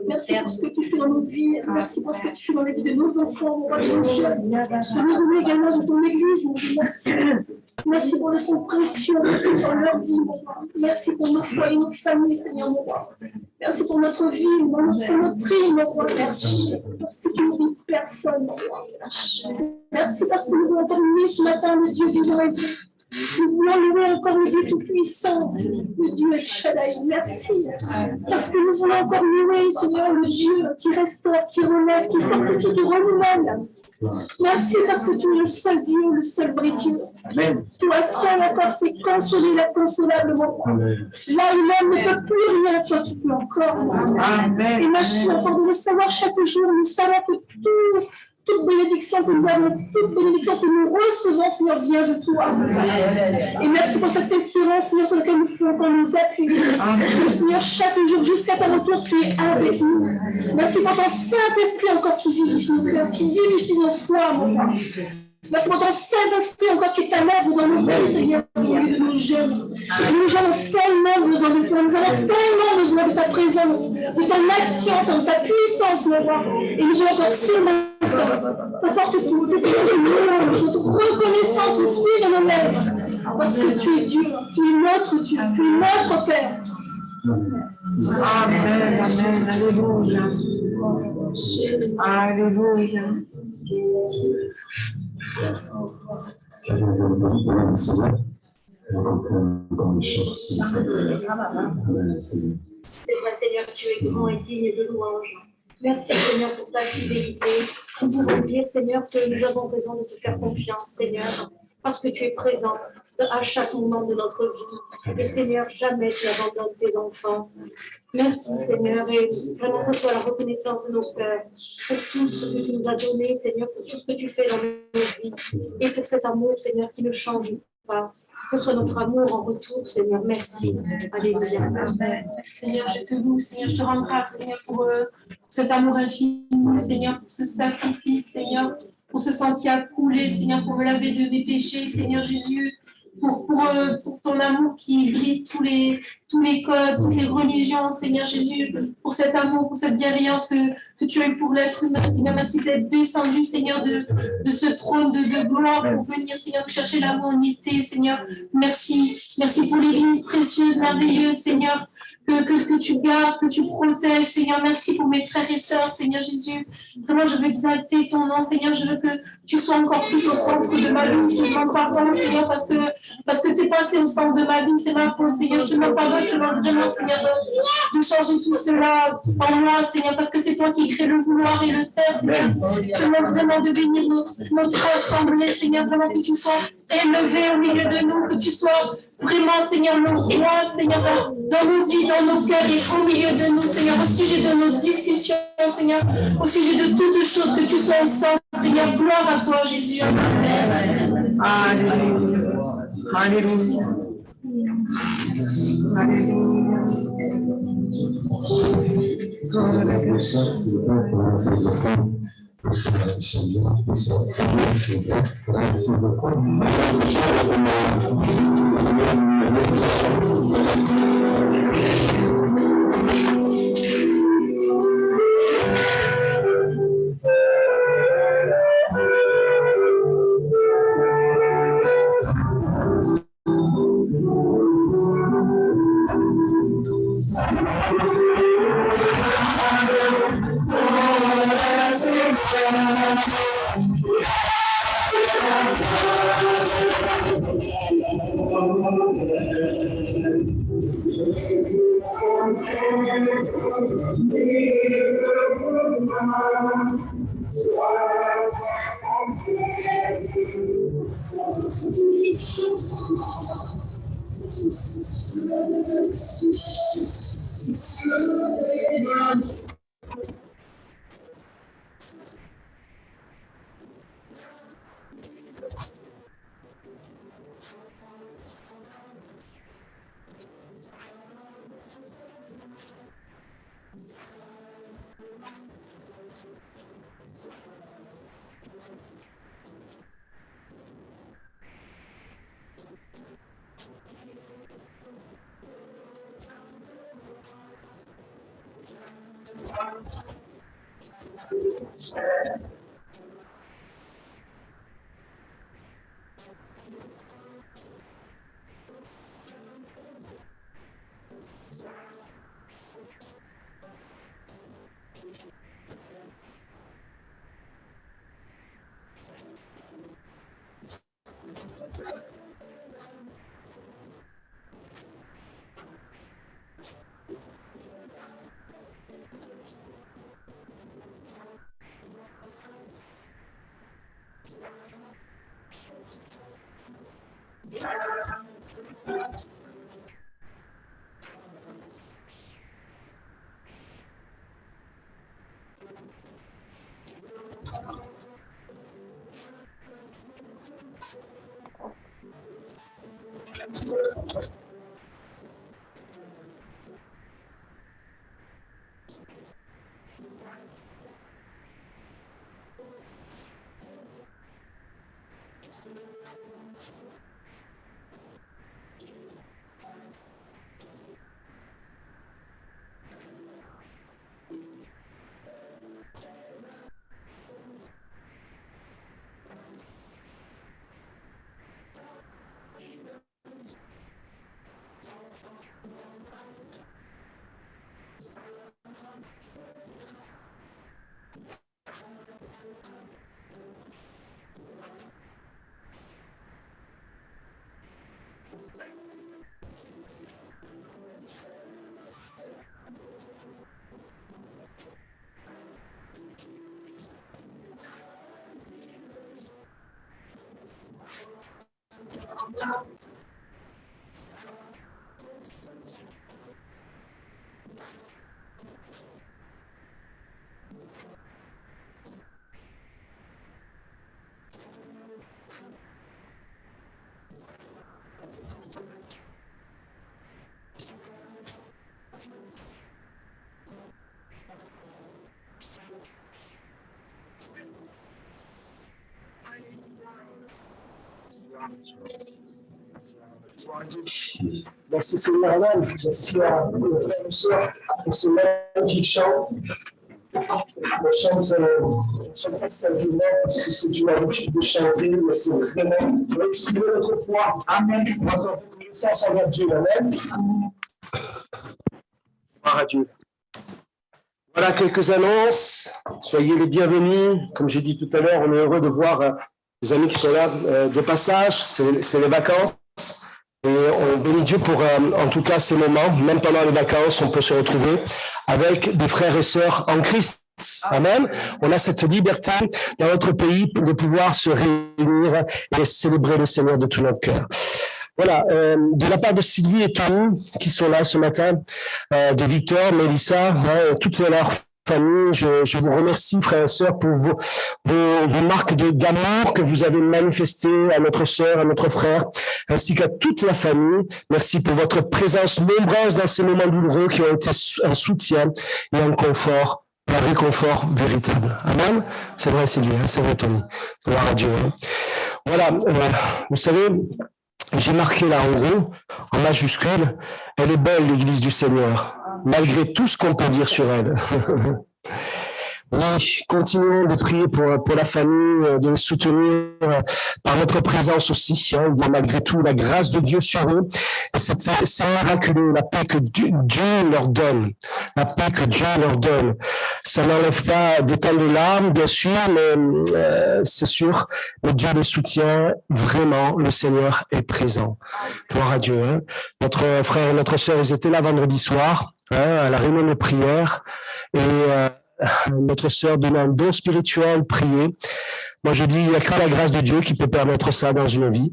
Merci pour ce que tu fais dans nos vies. Merci pour ce que tu fais dans les vies de nos enfants, mon roi, de nos jeunes. Je nous aimons également de ton église. Merci. Merci pour le sang précieux. Merci pour leur vie, mon roi. Merci pour nos foyers, nos familles, Seigneur, mon roi. Merci pour notre vie, notre tri, mon roi. Merci parce que tu ne vis personne, mon roi. Merci parce que nous voulons terminer ce matin le Dieu vivant et vrai. Nous voulons louer encore le Dieu Tout-Puissant, le Dieu El Shaddai. Merci. Parce que nous voulons encore louer, Seigneur, le Dieu qui restaure, qui relève, qui fortifie, qui renouvelle. Merci parce que tu es le seul Dieu, le seul vrai Dieu. Toi seul encore sais consoler l'inconsolable, mon roi. Là où l'homme ne peut plus rien, toi tu peux encore. Amen. Et merci encore de le savoir chaque jour. Nous savons que toute bénédiction que nous avons, toute bénédiction que nous recevons, Seigneur, vient de toi. Et merci pour cette espérance, Seigneur, sur laquelle nous pouvons nous appuyer. Seigneur, chaque jour, jusqu'à ton retour, tu es avec nous. Merci pour ton Saint-Esprit encore qui vivifie nos cœurs, qui vivifie nos foi, mon roi. Merci pour ton Saint-Esprit encore qui est à l'œuvre dans nos vies, Seigneur, au milieu de nos jeunes. Nous avons tellement besoin de toi, nous avons tellement besoin de ta présence, de ton action, de ta puissance, mon roi. Et nous avons encore seulement ta force pour nous, notre reconnaissance au fil de nos lèvres, parce que tu es Dieu, tu es notre Dieu, tu es notre Père. Amen, amen, alléluia. Alléluia. C'est vrai, Seigneur, tu es grand et digne de louange. Merci, Seigneur, pour ta fidélité. Nous pouvons dire, Seigneur, que nous avons raison de te faire confiance, Seigneur, parce que tu es présent à chaque moment de notre vie. Et Seigneur, jamais tu abandonnes tes enfants. Merci, Seigneur, et vraiment reçois la reconnaissance de nos cœurs pour tout ce que tu nous as donné, Seigneur, pour tout ce que tu fais dans nos vies, et pour cet amour, Seigneur, qui ne change pas. Reçois notre amour en retour, Seigneur. Merci. Alléluia. Amen. Seigneur, je te loue, Seigneur, je te rends grâce, Seigneur, pour cet amour infini, Seigneur, pour ce sacrifice, Seigneur, pour ce sang qui a coulé, Seigneur, pour me laver de mes péchés, Seigneur Jésus, pour ton amour qui brise tous les codes, toutes les religions, Seigneur Jésus, pour cet amour, pour cette bienveillance que tu as eu pour l'être humain, Seigneur. Merci d'être descendu, Seigneur, de ce trône de gloire pour venir, Seigneur, nous chercher l'amour en été, Seigneur. Merci pour l'Église précieuse, merveilleuse, Seigneur, que tu gardes, que tu protèges, Seigneur. Merci pour mes frères et sœurs, Seigneur Jésus. Vraiment, je veux exalter ton nom, Seigneur. Je veux que tu sois encore plus au centre de ma vie. Je te demande pardon, Seigneur, parce que tu es passé au centre de ma vie. C'est ma faute, Seigneur. Je te demande pardon. Je te demande vraiment, Seigneur, de changer tout cela en moi, Seigneur, parce que c'est toi qui crée le vouloir et le faire, Seigneur. Je te demande vraiment de bénir notre assemblée, Seigneur. Vraiment que tu sois élevé au milieu de nous, que tu sois vraiment, Seigneur, le roi, Seigneur, dans nos vies, dans nos cœurs et au milieu de nous, Seigneur, au sujet de nos discussions, Seigneur, au sujet de toutes choses, que tu sois au centre, Seigneur. Gloire à toi, Jésus. Amen. Alléluia. Alléluia. Merci Seigneur, Amen. Merci à nos frères et sœurs pour ce magnifique chant. Le chant, nous allons chanter simplement parce que c'est une habitude de chanter, mais c'est vraiment pour exprimer notre foi. Amen. Notre reconnaissance envers Dieu. Amen. Gloire à Dieu. Voilà quelques annonces. Soyez les bienvenus. Comme j'ai dit tout à l'heure, on est heureux de voir les amis qui sont là de passage. C'est les vacances. Et on bénit Dieu pour, en tout cas, ces moments. Même pendant les vacances, on peut se retrouver avec des frères et sœurs en Christ. Amen. On a cette liberté dans notre pays de pouvoir se réunir et célébrer le Seigneur de tout notre cœur. Voilà, de la part de Sylvie et Tony qui sont là ce matin, de Victor, Mélissa, toutes leurs famille. Je vous remercie, frères et sœurs, pour vos marques d'amour que vous avez manifestées à notre sœur, à notre frère, ainsi qu'à toute la famille. Merci pour votre présence nombreuse dans ces moments douloureux qui ont été un soutien et un confort, un réconfort véritable. Amen. C'est vrai, Sylvie, c'est vrai, Tony. Gloire à Dieu. Voilà, vous savez, j'ai marqué là en gros, en majuscule, elle est belle, l'Église du Seigneur, malgré tout ce qu'on peut dire sur elle. Oui, continuons de prier pour la famille, de les soutenir par notre présence aussi. Hein. Il y a malgré tout la grâce de Dieu sur eux. Et c'est miraculeux, la paix que Dieu leur donne. La paix que Dieu leur donne. Ça n'enlève pas des temps de larmes, bien sûr, mais c'est sûr, mais Dieu les soutient vraiment. Le Seigneur est présent. Gloire à Dieu. Hein. Notre frère et notre sœur, ils étaient là vendredi soir, hein, à la réunion de prière. Et notre sœur demande un don spirituel, prier. Moi, je dis, il n'y a que la grâce de Dieu qui peut permettre ça dans une vie.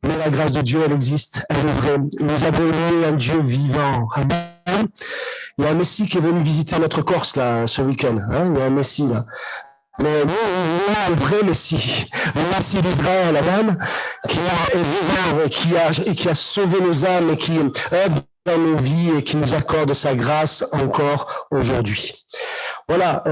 Mais la grâce de Dieu, elle existe, elle est vraie. Nous avons eu un Dieu vivant. Amen. Il y a un Messie qui est venu visiter notre Corse, là, ce week-end. Hein, il y a un Messie, là. Mais nous, le vrai Messie, le Messie d'Israël, amen, qui est vivant et qui a sauvé nos âmes et qui œuvre dans nos vies et qui nous accorde sa grâce encore aujourd'hui. Voilà.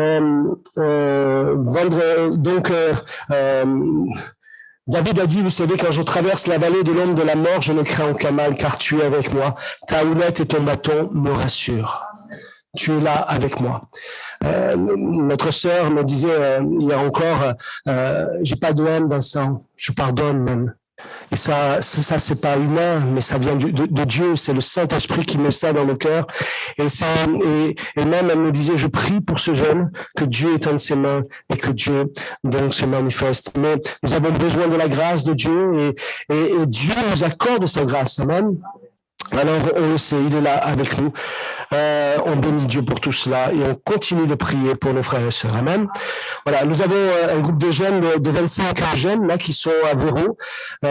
David a dit, vous savez, quand je traverse la vallée de l'ombre de la mort, je ne crains aucun mal, car tu es avec moi. Ta houlette et ton bâton me rassurent. Tu es là avec moi. Notre sœur me disait hier encore, j'ai pas de haine, Vincent, je pardonne même. Et ça c'est pas humain, mais ça vient de Dieu, c'est le Saint-Esprit qui met ça dans le cœur. Et même elle me disait, je prie pour ce jeune, que Dieu étende ses mains et que Dieu donc se manifeste. Mais nous avons besoin de la grâce de Dieu et Dieu nous accorde sa grâce. Amen. Alors, on le sait, il est là avec nous. On bénit Dieu pour tout cela et on continue de prier pour nos frères et sœurs. Amen. Voilà, nous avons un groupe de jeunes, de 25 jeunes, là, qui sont à Véro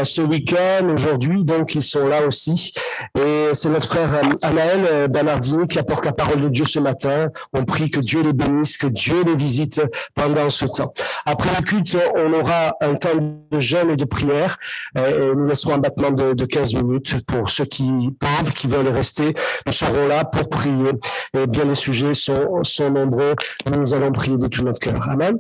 ce week-end, aujourd'hui, donc ils sont là aussi. Et c'est notre frère Anaël Bernardini qui apporte la parole de Dieu ce matin. On prie que Dieu les bénisse, que Dieu les visite pendant ce temps. Après le culte, on aura un temps de jeûne et de prière. Et nous laisserons un battement de 15 minutes pour ceux qui veulent rester. Nous serons là pour prier. Et bien, les sujets sont nombreux. Nous allons prier de tout notre cœur. Amen.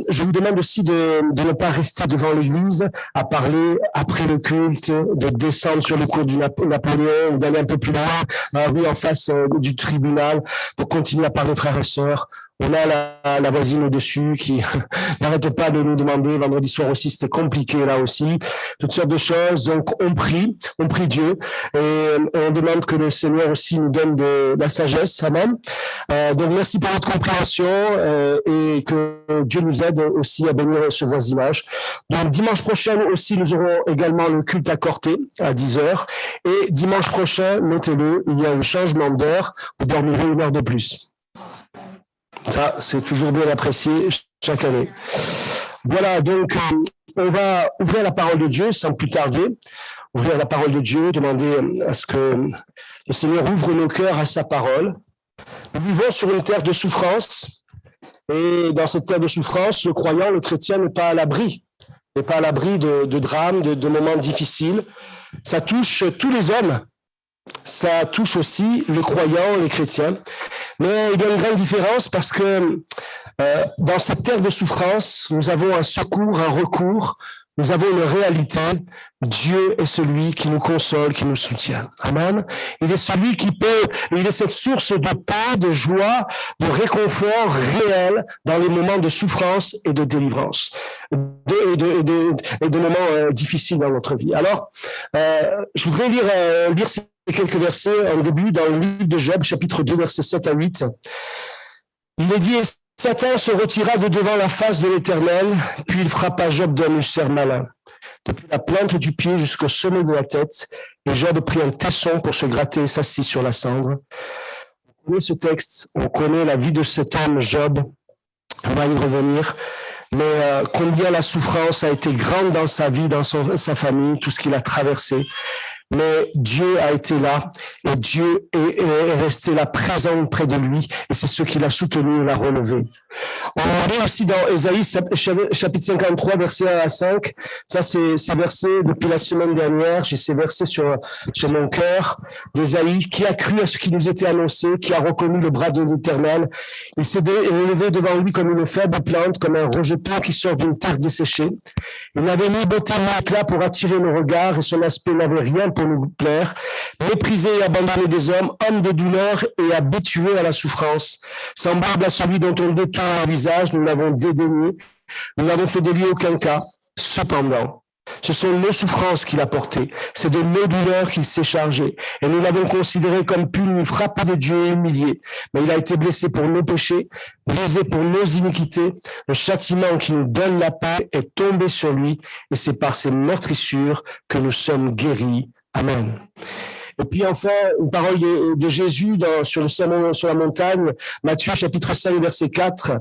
Je vous demande aussi de ne pas rester devant l'église à parler après le culte, de descendre sur le cours du Napoléon, ou d'aller un peu plus loin, oui, en face du tribunal, pour continuer à parler frères et sœurs. On a la voisine au-dessus qui n'arrête pas de nous demander. Vendredi soir aussi, c'était compliqué là aussi. Toutes sortes de choses. Donc, on prie Dieu et on demande que le Seigneur aussi nous donne de la sagesse. Amen. Donc, merci pour votre compréhension et que Dieu nous aide aussi à bénir ce voisinage. Donc, dimanche prochain aussi, nous aurons également le culte à Corté à 10h. Et dimanche prochain, notez-le, il y a un changement d'heure. Vous dormirez 1 heure de plus. Ça, c'est toujours bien apprécié chaque année. Voilà, donc on va ouvrir la parole de Dieu sans plus tarder. Ouvrir la parole de Dieu, demander à ce que le Seigneur ouvre nos cœurs à sa parole. Nous vivons sur une terre de souffrance. Et dans cette terre de souffrance, le croyant, le chrétien n'est pas à l'abri. N'est pas à l'abri de drames, de moments difficiles. Ça touche tous les hommes. Ça touche aussi les croyants, les chrétiens. Mais il y a une grande différence parce que dans cette terre de souffrance, nous avons un secours, un recours, nous avons une réalité. Dieu est celui qui nous console, qui nous soutient. Amen. Il est celui qui peut, il est cette source de paix, de joie, de réconfort réel dans les moments de souffrance et de délivrance, et de moments difficiles dans notre vie. Alors, je voudrais lire ces quelques versets en début dans le livre de Job, chapitre 2, versets 7 à 8. Il est dit, Satan se retira de devant la face de l'Éternel, puis il frappa Job d'un ulcère malin, depuis la plante du pied jusqu'au sommet de la tête, et Job prit un tesson pour se gratter et s'assit sur la cendre. On connaît ce texte, on connaît la vie de cet homme, Job, on va y revenir, mais combien la souffrance a été grande dans sa vie, dans sa famille, tout ce qu'il a traversé. Mais Dieu a été là et Dieu est resté là présent près de lui et c'est ce qui l'a soutenu et l'a relevé. On lit aussi dans Ésaïe chapitre 53 versets 1 à 5. Ça c'est ces versets depuis la semaine dernière. J'ai ces versets sur mon cœur d'Ésaïe. Qui a cru à ce qui nous était annoncé, qui a reconnu le bras de l'Éternel. Il s'est élevé devant lui comme une faible plante, comme un rejeton qui sort d'une terre desséchée. Il n'avait ni beauté ni éclat pour attirer nos regards et son aspect n'avait rien pour nous plaire. Méprisé et abandonné des hommes, homme de douleur et habitué à la souffrance. Semblable à celui dont on détourne le visage, nous l'avons dédaigné. Nous n'avons fait de lui aucun cas. Cependant, ce sont nos souffrances qu'il a portées. C'est de nos douleurs qu'il s'est chargé. Et nous l'avons considéré comme puni, frappé de Dieu et humilié. Mais il a été blessé pour nos péchés, brisé pour nos iniquités. Le châtiment qui nous donne la paix est tombé sur lui. Et c'est par ses meurtrissures que nous sommes guéris. Amen. Et puis enfin, une parole de Jésus sur le sermon sur la montagne, Matthieu chapitre 5, verset 4.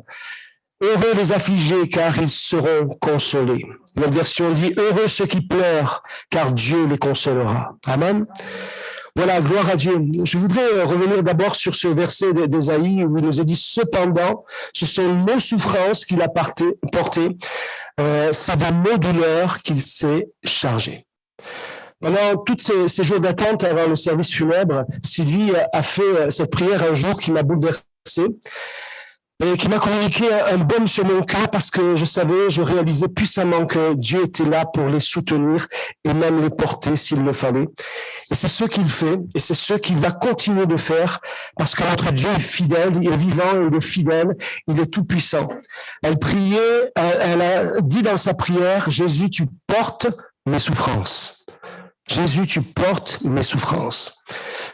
Heureux les affligés, car ils seront consolés. Notre version dit, heureux ceux qui pleurent, car Dieu les consolera. Amen. Voilà, gloire à Dieu. Je voudrais revenir d'abord sur ce verset d'Ésaïe où il nous est dit, cependant, ce sont nos souffrances qu'il a portées, c'est de nos douleurs qu'il s'est chargé. Pendant tous ces jours d'attente avant le service funèbre, Sylvie a fait cette prière un jour qui m'a bouleversé et qui m'a communiqué un baume sur mon cœur parce que je réalisais puissamment que Dieu était là pour les soutenir et même les porter s'il le fallait. Et c'est ce qu'il fait et c'est ce qu'il va continuer de faire parce que notre Dieu est fidèle, il est vivant, il est fidèle, il est tout puissant. Elle priait, elle a dit dans sa prière, Jésus, tu portes mes souffrances. Jésus, tu portes mes souffrances.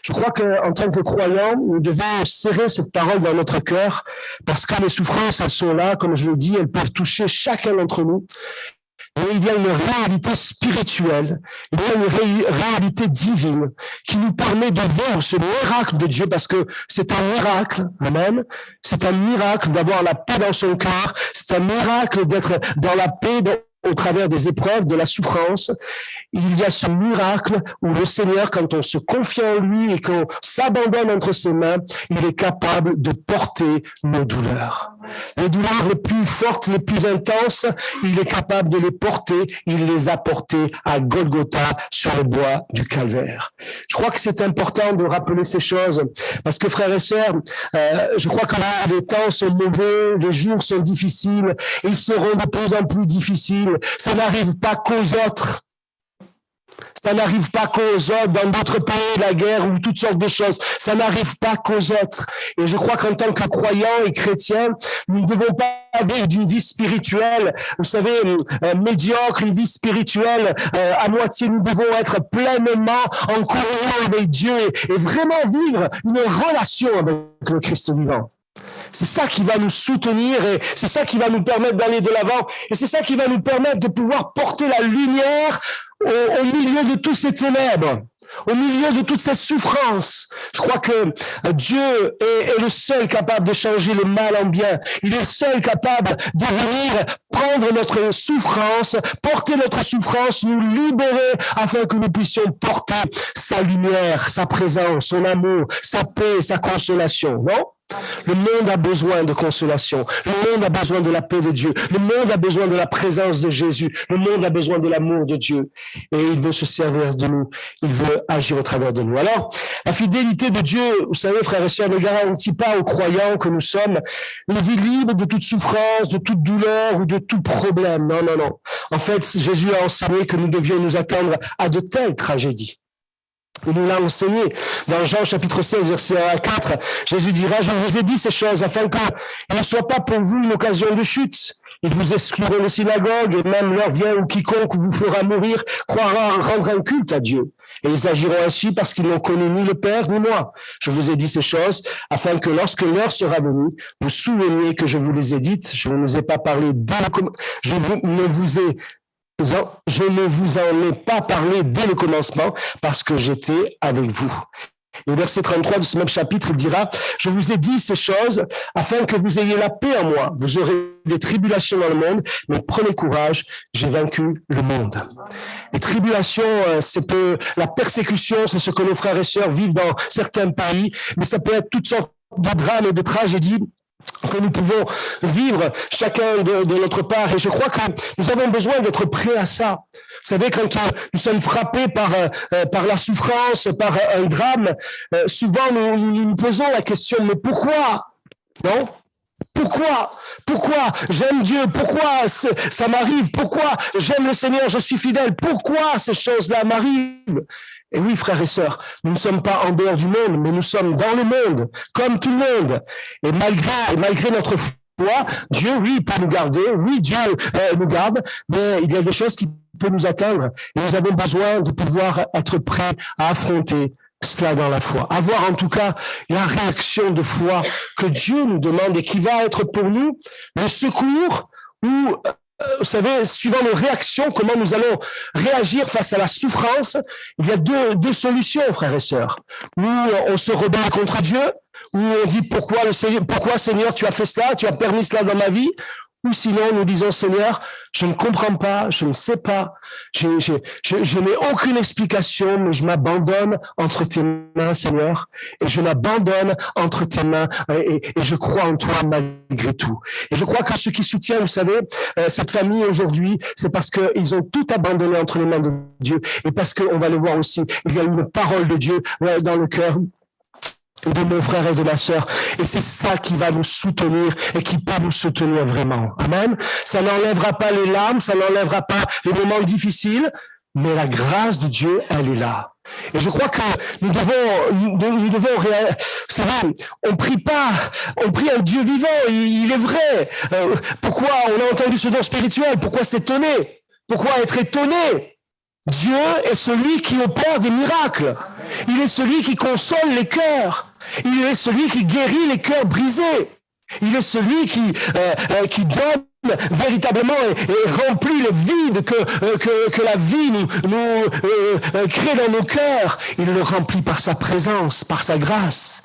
Je crois qu'en tant que croyants, nous devons serrer cette parole dans notre cœur parce que les souffrances, elles sont là, comme je l'ai dit, elles peuvent toucher chacun d'entre nous. Mais il y a une réalité spirituelle, il y a une réalité divine qui nous permet de voir ce miracle de Dieu parce que c'est un miracle, amen. C'est un miracle d'avoir la paix dans son cœur, c'est un miracle d'être dans la paix au travers des épreuves, de la souffrance. Il y a ce miracle où le Seigneur, quand on se confie en lui et qu'on s'abandonne entre ses mains, il est capable de porter nos douleurs. Les douleurs les plus fortes, les plus intenses, il est capable de les porter. Il les a portées à Golgotha sur le bois du Calvaire. Je crois que c'est important de rappeler ces choses parce que, frères et sœurs, je crois que les temps sont mauvais, les jours sont difficiles, ils seront de plus en plus difficiles. Ça n'arrive pas qu'aux autres. Ça n'arrive pas qu'aux autres, dans d'autres pays, la guerre ou toutes sortes de choses. Ça n'arrive pas qu'aux autres. Et je crois qu'en tant que croyants et chrétiens, nous ne devons pas vivre d'une vie spirituelle, vous savez, médiocre, une vie spirituelle à moitié. Nous devons être pleinement en communion avec Dieu et vraiment vivre une relation avec le Christ vivant. C'est ça qui va nous soutenir et c'est ça qui va nous permettre d'aller de l'avant et c'est ça qui va nous permettre de pouvoir porter la lumière au milieu de tous ces ténèbres, au milieu de toutes ces souffrances. Je crois que Dieu est le seul capable de changer le mal en bien. Il est le seul capable de venir prendre notre souffrance, porter notre souffrance, nous libérer afin que nous puissions porter sa lumière, sa présence, son amour, sa paix, sa consolation, non? Le monde a besoin de consolation. Le monde a besoin de la paix de Dieu. Le monde a besoin de la présence de Jésus. Le monde a besoin de l'amour de Dieu. Et il veut se servir de nous. Il veut agir au travers de nous. Alors, la fidélité de Dieu, vous savez, frères et sœurs, ne garantit pas aux croyants que nous sommes une vie libre de toute souffrance, de toute douleur ou de tout problème. Non, non, non. En fait, Jésus a enseigné que nous devions nous attendre à de telles tragédies. Il nous l'a enseigné dans Jean chapitre 16, verset 1 à 4. Jésus dira, je vous ai dit ces choses afin qu'il ne soit pas pour vous une occasion de chute. Ils vous excluront de synagogue et même l'heure vient où quiconque vous fera mourir croira rendre un culte à Dieu. Et ils agiront ainsi parce qu'ils n'ont connu ni le Père ni moi. Je vous ai dit ces choses afin que lorsque l'heure sera venue, vous souveniez que je vous les ai dites. Je ne vous ai pas parlé je ne vous en ai pas parlé dès le commencement parce que j'étais avec vous. Et au verset 33 de ce même chapitre, il dira, je vous ai dit ces choses afin que vous ayez la paix en moi. Vous aurez des tribulations dans le monde, mais prenez courage, j'ai vaincu le monde. Les tribulations, la persécution, c'est ce que nos frères et sœurs vivent dans certains pays, mais ça peut être toutes sortes de drames et de tragédies que nous pouvons vivre chacun de notre part. Et je crois que nous avons besoin d'être prêts à ça. Vous savez, quand nous sommes frappés par la souffrance, par un drame, souvent nous posons la question, mais pourquoi? Non? Pourquoi j'aime Dieu? Pourquoi ça m'arrive? Pourquoi j'aime le Seigneur? Je suis fidèle. Pourquoi ces choses-là m'arrivent? Et oui, frères et sœurs, nous ne sommes pas en dehors du monde, mais nous sommes dans le monde, comme tout le monde. Et malgré notre foi, Dieu, oui, peut nous garder. Oui, Dieu nous garde, mais il y a des choses qui peuvent nous atteindre. Et nous avons besoin de pouvoir être prêts à affronter cela dans la foi. Avoir en tout cas la réaction de foi que Dieu nous demande et qui va être pour nous le secours ou, vous savez, suivant nos réactions, comment nous allons réagir face à la souffrance. Il y a deux solutions, frères et sœurs. Ou on se rebelle contre Dieu, ou on dit pourquoi Seigneur tu as fait cela, tu as permis cela dans ma vie. Ou sinon, nous disons, Seigneur, je ne comprends pas, je ne sais pas, je n'ai aucune explication, mais je m'abandonne entre tes mains, Seigneur, et je m'abandonne entre tes mains, et je crois en toi malgré tout. Et je crois que ceux qui soutiennent, vous savez, cette famille aujourd'hui, c'est parce qu'ils ont tout abandonné entre les mains de Dieu, et parce qu'on va le voir aussi, il y a une parole de Dieu dans le cœur de mon frère et de ma sœur. Et c'est ça qui va nous soutenir et qui peut nous soutenir vraiment. Amen. Ça n'enlèvera pas les larmes, ça n'enlèvera pas les moments difficiles, mais la grâce de Dieu, elle est là. Et je crois que nous devons vous savez, on prie un Dieu vivant, il est vrai. Pourquoi on a entendu ce don spirituel? Pourquoi s'étonner? Pourquoi être étonné? Dieu est celui qui opère des miracles. Il est celui qui console les cœurs. Il est celui qui guérit les cœurs brisés. Il est celui qui donne véritablement et remplit le vide que la vie nous crée dans nos cœurs. Il le remplit par sa présence, par sa grâce.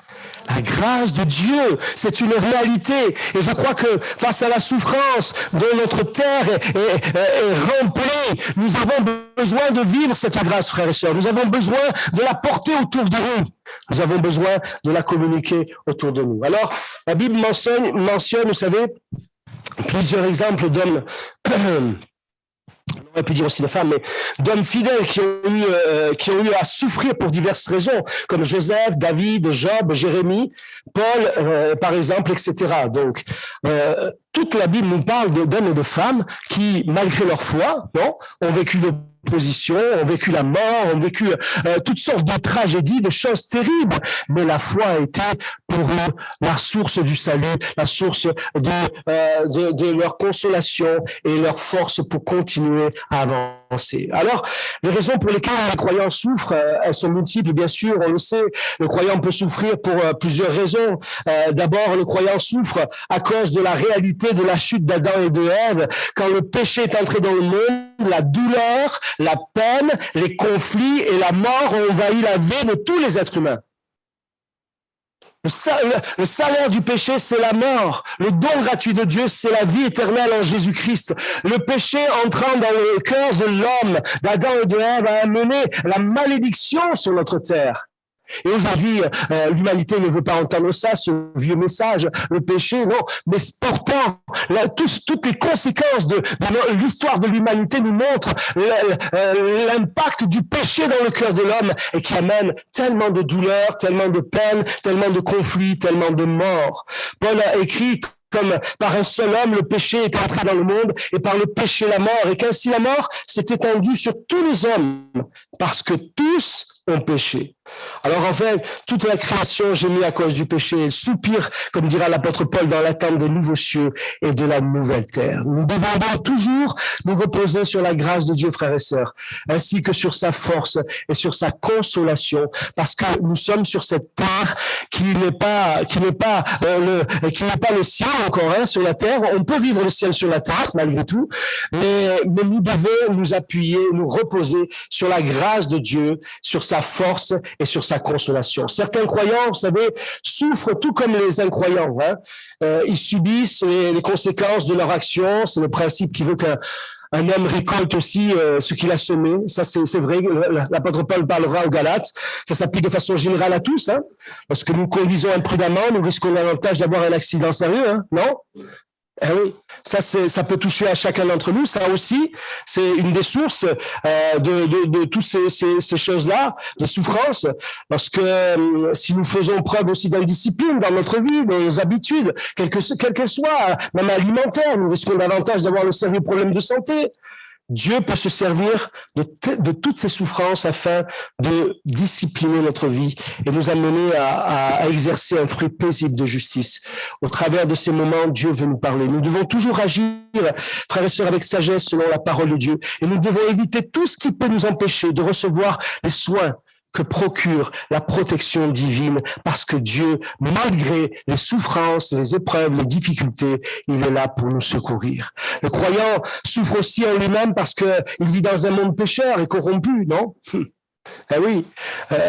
La grâce de Dieu, c'est une réalité. Et je crois que face à la souffrance de notre terre est remplie, nous avons besoin de vivre cette grâce, frères et sœurs. Nous avons besoin de la porter autour de nous. Nous avons besoin de la communiquer autour de nous. Alors, la Bible mentionne, vous savez, plusieurs exemples d'hommes, on aurait pu dire aussi de femmes, mais d'hommes fidèles qui ont eu à souffrir pour diverses raisons, comme Joseph, David, Job, Jérémie, Paul, par exemple, etc. Donc, toute la Bible nous parle d'hommes et de femmes qui, malgré leur foi, ont vécu l'opposition, ont vécu la mort, ont vécu toutes sortes de tragédies, de choses terribles, mais la foi a été pour eux la source du salut, la source de leur consolation et leur force pour continuer à avancer. Alors, les raisons pour lesquelles les croyants souffrent, elles sont multiples, bien sûr, on le sait. Le croyant peut souffrir pour plusieurs raisons. D'abord, le croyant souffre à cause de la réalité de la chute d'Adam et de Ève. Quand le péché est entré dans le monde, la douleur, la peine, les conflits et la mort ont envahi la vie de tous les êtres humains. Le salaire du péché, c'est la mort. Le don gratuit de Dieu, c'est la vie éternelle en Jésus-Christ. Le péché entrant dans le cœur de l'homme, d'Adam et de Ève, a amené la malédiction sur notre terre. Et aujourd'hui, l'humanité ne veut pas entendre ça, ce vieux message, le péché, non. Mais pourtant, toutes les conséquences de l'histoire de l'humanité nous montrent l'impact du péché dans le cœur de l'homme et qui amène tellement de douleurs, tellement de peine, tellement de conflits, tellement de morts. Paul a écrit comme par un seul homme, le péché est entré dans le monde et par le péché, la mort. Et qu'ainsi la mort s'est étendue sur tous les hommes parce que tous ont péché. Alors en fait, toute la création gémit à cause du péché. Elle soupire, comme dira l'apôtre Paul, dans l'attente des nouveaux cieux et de la nouvelle terre. Nous devons donc toujours nous reposer sur la grâce de Dieu, frères et sœurs, ainsi que sur sa force et sur sa consolation, parce que nous sommes sur cette terre qui n'est pas le ciel encore, sur la terre. On peut vivre le ciel sur la terre, malgré tout, mais nous devons nous appuyer, nous reposer sur la grâce de Dieu, sur sa force et sur sa consolation. Certains croyants, vous savez, souffrent tout comme les incroyants. Ils subissent les conséquences de leur action. C'est le principe qui veut qu'un un homme récolte aussi ce qu'il a semé. Ça, c'est vrai. L'apôtre Paul parlera aux Galates. Ça s'applique de façon générale à tous. Hein. Lorsque nous conduisons imprudemment, nous risquons davantage d'avoir un accident sérieux. Hein, non? Eh oui, ça peut toucher à chacun d'entre nous. Ça aussi, c'est une des sources de toutes ces choses-là, de souffrance. Parce que si nous faisons preuve aussi d'indiscipline dans notre vie, dans nos habitudes, quelles qu'elles soient, même alimentaires, nous risquons davantage d'avoir le sérieux problème de santé. Dieu peut se servir de toutes ces souffrances afin de discipliner notre vie et nous amener à exercer un fruit paisible de justice. Au travers de ces moments, Dieu veut nous parler. Nous devons toujours agir, frères et sœurs, avec sagesse selon la parole de Dieu. Et nous devons éviter tout ce qui peut nous empêcher de recevoir les soins que procure la protection divine, parce que Dieu, malgré les souffrances, les épreuves, les difficultés, il est là pour nous secourir. Le croyant souffre aussi en lui-même parce qu'il vit dans un monde pécheur et corrompu, non? Eh oui,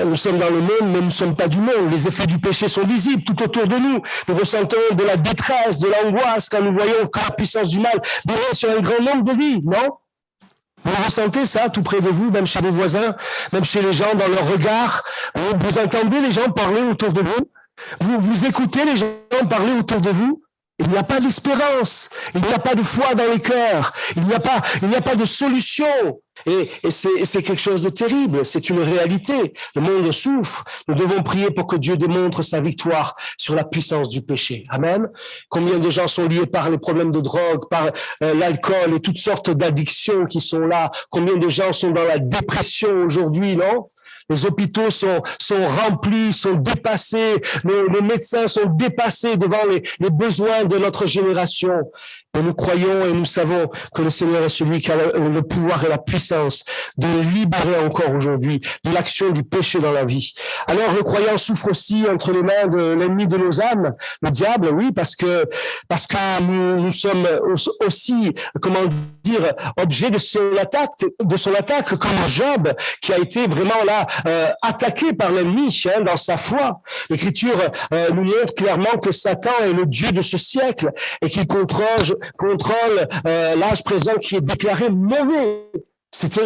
nous sommes dans le monde, mais nous ne sommes pas du monde. Les effets du péché sont visibles tout autour de nous. Nous ressentons de la détresse, de l'angoisse quand nous voyons que la puissance du mal déroule sur un grand nombre de vies, non? Vous ressentez ça tout près de vous, même chez vos voisins, même chez les gens dans leur regard. Vous entendez les gens parler autour de vous. Vous écoutez les gens parler autour de vous. Il n'y a pas d'espérance. Il n'y a pas de foi dans les cœurs. Il n'y a pas de solution. Et c'est quelque chose de terrible. C'est une réalité. Le monde souffre. Nous devons prier pour que Dieu démontre sa victoire sur la puissance du péché. Amen. Combien de gens sont liés par les problèmes de drogue, par l'alcool et toutes sortes d'addictions qui sont là. Combien de gens sont dans la dépression aujourd'hui, non? Les hôpitaux sont remplis, sont dépassés. Les médecins sont dépassés devant les besoins de notre génération. Et nous croyons et nous savons que le Seigneur est celui qui a le pouvoir et la puissance de libérer encore aujourd'hui de l'action du péché dans la vie. Alors le croyant souffre aussi entre les mains de l'ennemi de nos âmes, le diable, oui, parce que nous sommes aussi, comment dire, objet de son attaque, comme Job, qui a été vraiment là attaqué par l'ennemi dans sa foi. L'Écriture nous montre clairement que Satan est le Dieu de ce siècle et qu'il contrôle l'âge présent qui est déclaré mauvais.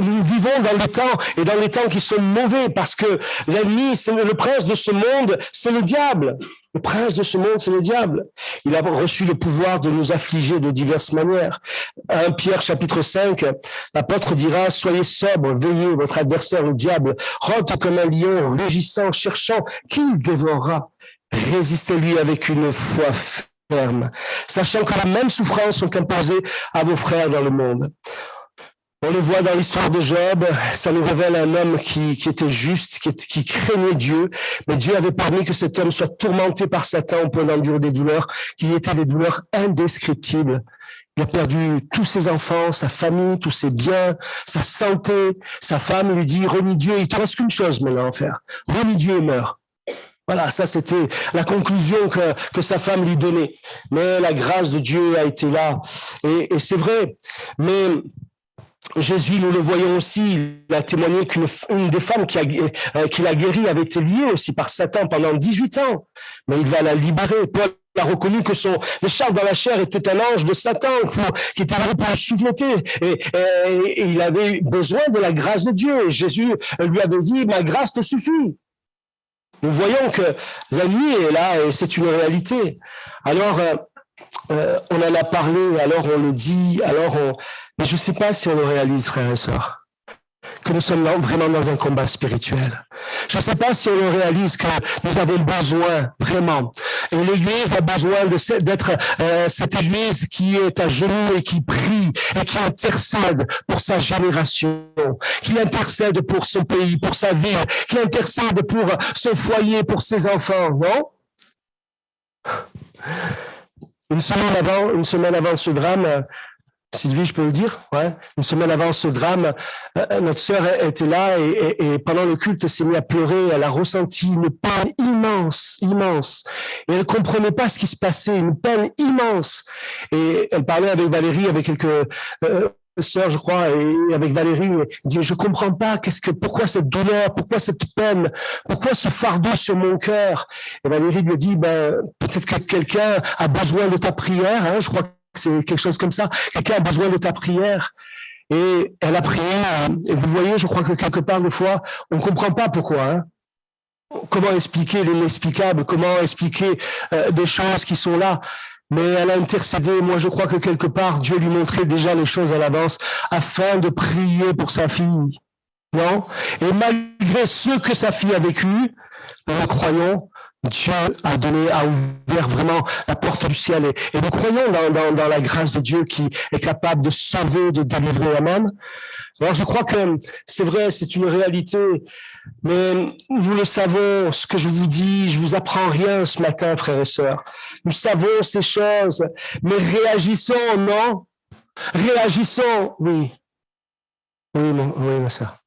Nous vivons dans des temps et dans les temps qui sont mauvais parce que l'ennemi, c'est le prince de ce monde, c'est le diable. Le prince de ce monde, c'est le diable. Il a reçu le pouvoir de nous affliger de diverses manières. 1 Pierre chapitre 5, l'apôtre dira, soyez sobres, veillez, votre adversaire, le diable, rôde comme un lion, rugissant, cherchant qui il dévorera. Résistez-lui avec une foi ferme, sachant que les mêmes souffrances sont imposées à vos frères dans le monde. On le voit dans l'histoire de Job, ça nous révèle un homme qui était juste, qui craignait Dieu, mais Dieu avait permis que cet homme soit tourmenté par Satan au point d'endurer des douleurs, qui étaient des douleurs indescriptibles. Il a perdu tous ses enfants, sa famille, tous ses biens, sa santé. Sa femme lui dit, renie Dieu, il te reste qu'une chose maintenant à faire, renie Dieu et meurs. Voilà, ça c'était la conclusion que sa femme lui donnait. Mais la grâce de Dieu a été là, et c'est vrai. Mais Jésus, nous le voyons aussi, il a témoigné qu'une des femmes qu'il a guérie avait été liée aussi par Satan pendant 18 ans. Mais il va la libérer. Paul a reconnu que les charges dans la chair était un ange de Satan qui était là pour le souffleter. Et il avait besoin de la grâce de Dieu. Et Jésus lui avait dit, ma grâce te suffit. Nous voyons que l'ennemi est là et c'est une réalité. Alors, on en a parlé, alors on le dit, mais je ne sais pas si on le réalise, frères et sœurs, que nous sommes vraiment dans un combat spirituel. Je ne sais pas si on le réalise que nous avons besoin, vraiment. Et l'Église a besoin d'être cette Église qui est à genoux et qui prie et qui intercède pour sa génération, qui intercède pour son pays, pour sa ville, qui intercède pour son foyer, pour ses enfants, non? Une semaine avant ce drame, Sylvie, je peux le dire, ouais. Une semaine avant ce drame, notre sœur était là et pendant le culte, elle s'est mise à pleurer. Elle a ressenti une peine immense. Et elle comprenait pas ce qui se passait, une peine immense. Et elle parlait avec Valérie, avec quelques sœurs, je crois, et avec Valérie, elle dit, je comprends pas, pourquoi cette douleur, pourquoi cette peine, pourquoi ce fardeau sur mon cœur? Et Valérie lui a dit, peut-être que quelqu'un a besoin de ta prière, hein, je crois que c'est quelque chose comme ça. Quelqu'un a besoin de ta prière. Et elle a prié, et vous voyez, je crois que quelque part, des fois, on ne comprend pas pourquoi. Hein. Comment expliquer l'inexplicable, comment expliquer des choses qui sont là. Mais elle a intercédé. Moi, je crois que quelque part, Dieu lui montrait déjà les choses à l'avance afin de prier pour sa fille. Non? Et malgré ce que sa fille a vécu, nous croyons, Dieu a ouvert vraiment la porte du ciel. Et nous croyons dans la grâce de Dieu qui est capable de sauver, de délivrer. Amen. Alors, je crois que c'est vrai, c'est une réalité. Mais nous le savons, ce que je vous dis, je vous apprends rien ce matin, frères et sœurs. Nous savons ces choses, mais réagissons, non? Réagissons, oui. Oui, ma sœur.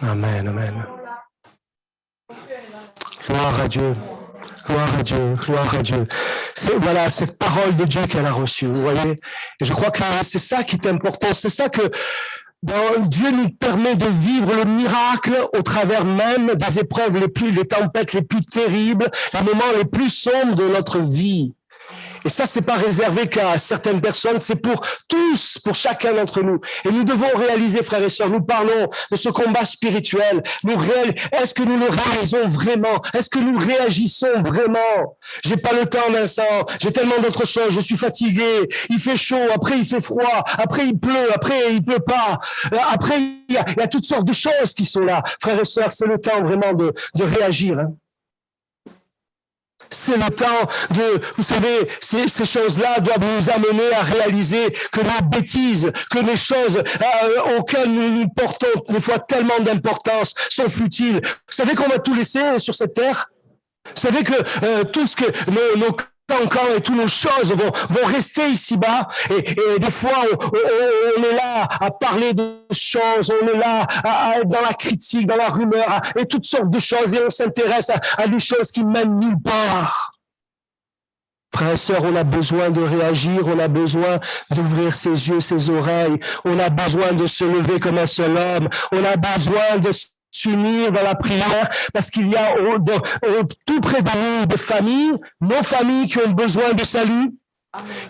Amen, amen. Gloire à Dieu. Gloire à Dieu, gloire à Dieu. Voilà, cette parole de Dieu qu'elle a reçue, vous voyez. Et je crois que c'est ça qui est important. C'est ça que Dieu nous permet de vivre le miracle au travers même des épreuves les tempêtes les plus terribles, les moments les plus sombres de notre vie. Et ça, c'est pas réservé qu'à certaines personnes, c'est pour tous, pour chacun d'entre nous. Et nous devons réaliser, frères et sœurs, nous parlons de ce combat spirituel. Est-ce que nous le réalisons vraiment? Est-ce que nous réagissons vraiment? J'ai pas le temps, Vincent. J'ai tellement d'autres choses. Je suis fatigué. Il fait chaud. Après, il fait froid. Après, il pleut. Après, il pleut pas. Après, il y a toutes sortes de choses qui sont là. Frères et sœurs, c'est le temps vraiment de réagir, hein. C'est le temps vous savez, ces choses-là doivent nous amener à réaliser que nos bêtises, que les choses auxquelles nous portons des fois tellement d'importance sont futiles. Vous savez qu'on va tout laisser sur cette terre? Vous savez que tout ce que nos cancans et toutes nos choses vont rester ici-bas. Et des fois, on est là à parler de choses, on est là à être dans la critique, dans la rumeur, et toutes sortes de choses, et on s'intéresse à des choses qui mènent nulle part. Frères et sœurs, on a besoin de réagir, on a besoin d'ouvrir ses yeux, ses oreilles, on a besoin de se lever comme un seul homme, on a besoin de s'unir dans la prière, parce qu'il y a tout près de nous des familles, nos familles qui ont besoin de salut,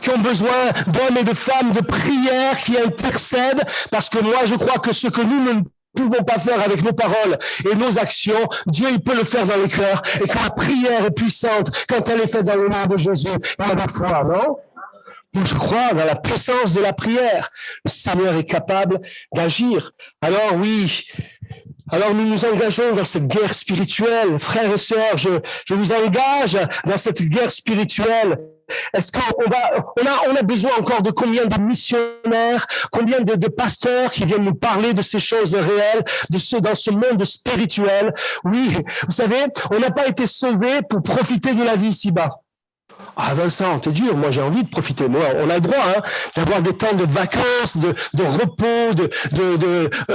qui ont besoin d'hommes et de femmes de prière qui intercèdent, parce que moi je crois que ce que nous ne pouvons pas faire avec nos paroles et nos actions, Dieu il peut le faire dans les cœurs, et que la prière est puissante quand elle est faite dans le nom de Jésus. Il y a la foi, non? Moi, je crois dans la puissance de la prière. Le Seigneur est capable d'agir. Alors oui, alors nous nous engageons dans cette guerre spirituelle. Frères et sœurs, je vous engage dans cette guerre spirituelle. Est-ce qu'on a besoin encore de combien de missionnaires, combien de pasteurs qui viennent nous parler de ces choses réelles, dans ce monde spirituel? Oui, vous savez, on n'a pas été sauvés pour profiter de la vie ici-bas. Ah Vincent, t'es dur, moi j'ai envie de profiter. Moi, on a le droit d'avoir des temps de vacances, de repos,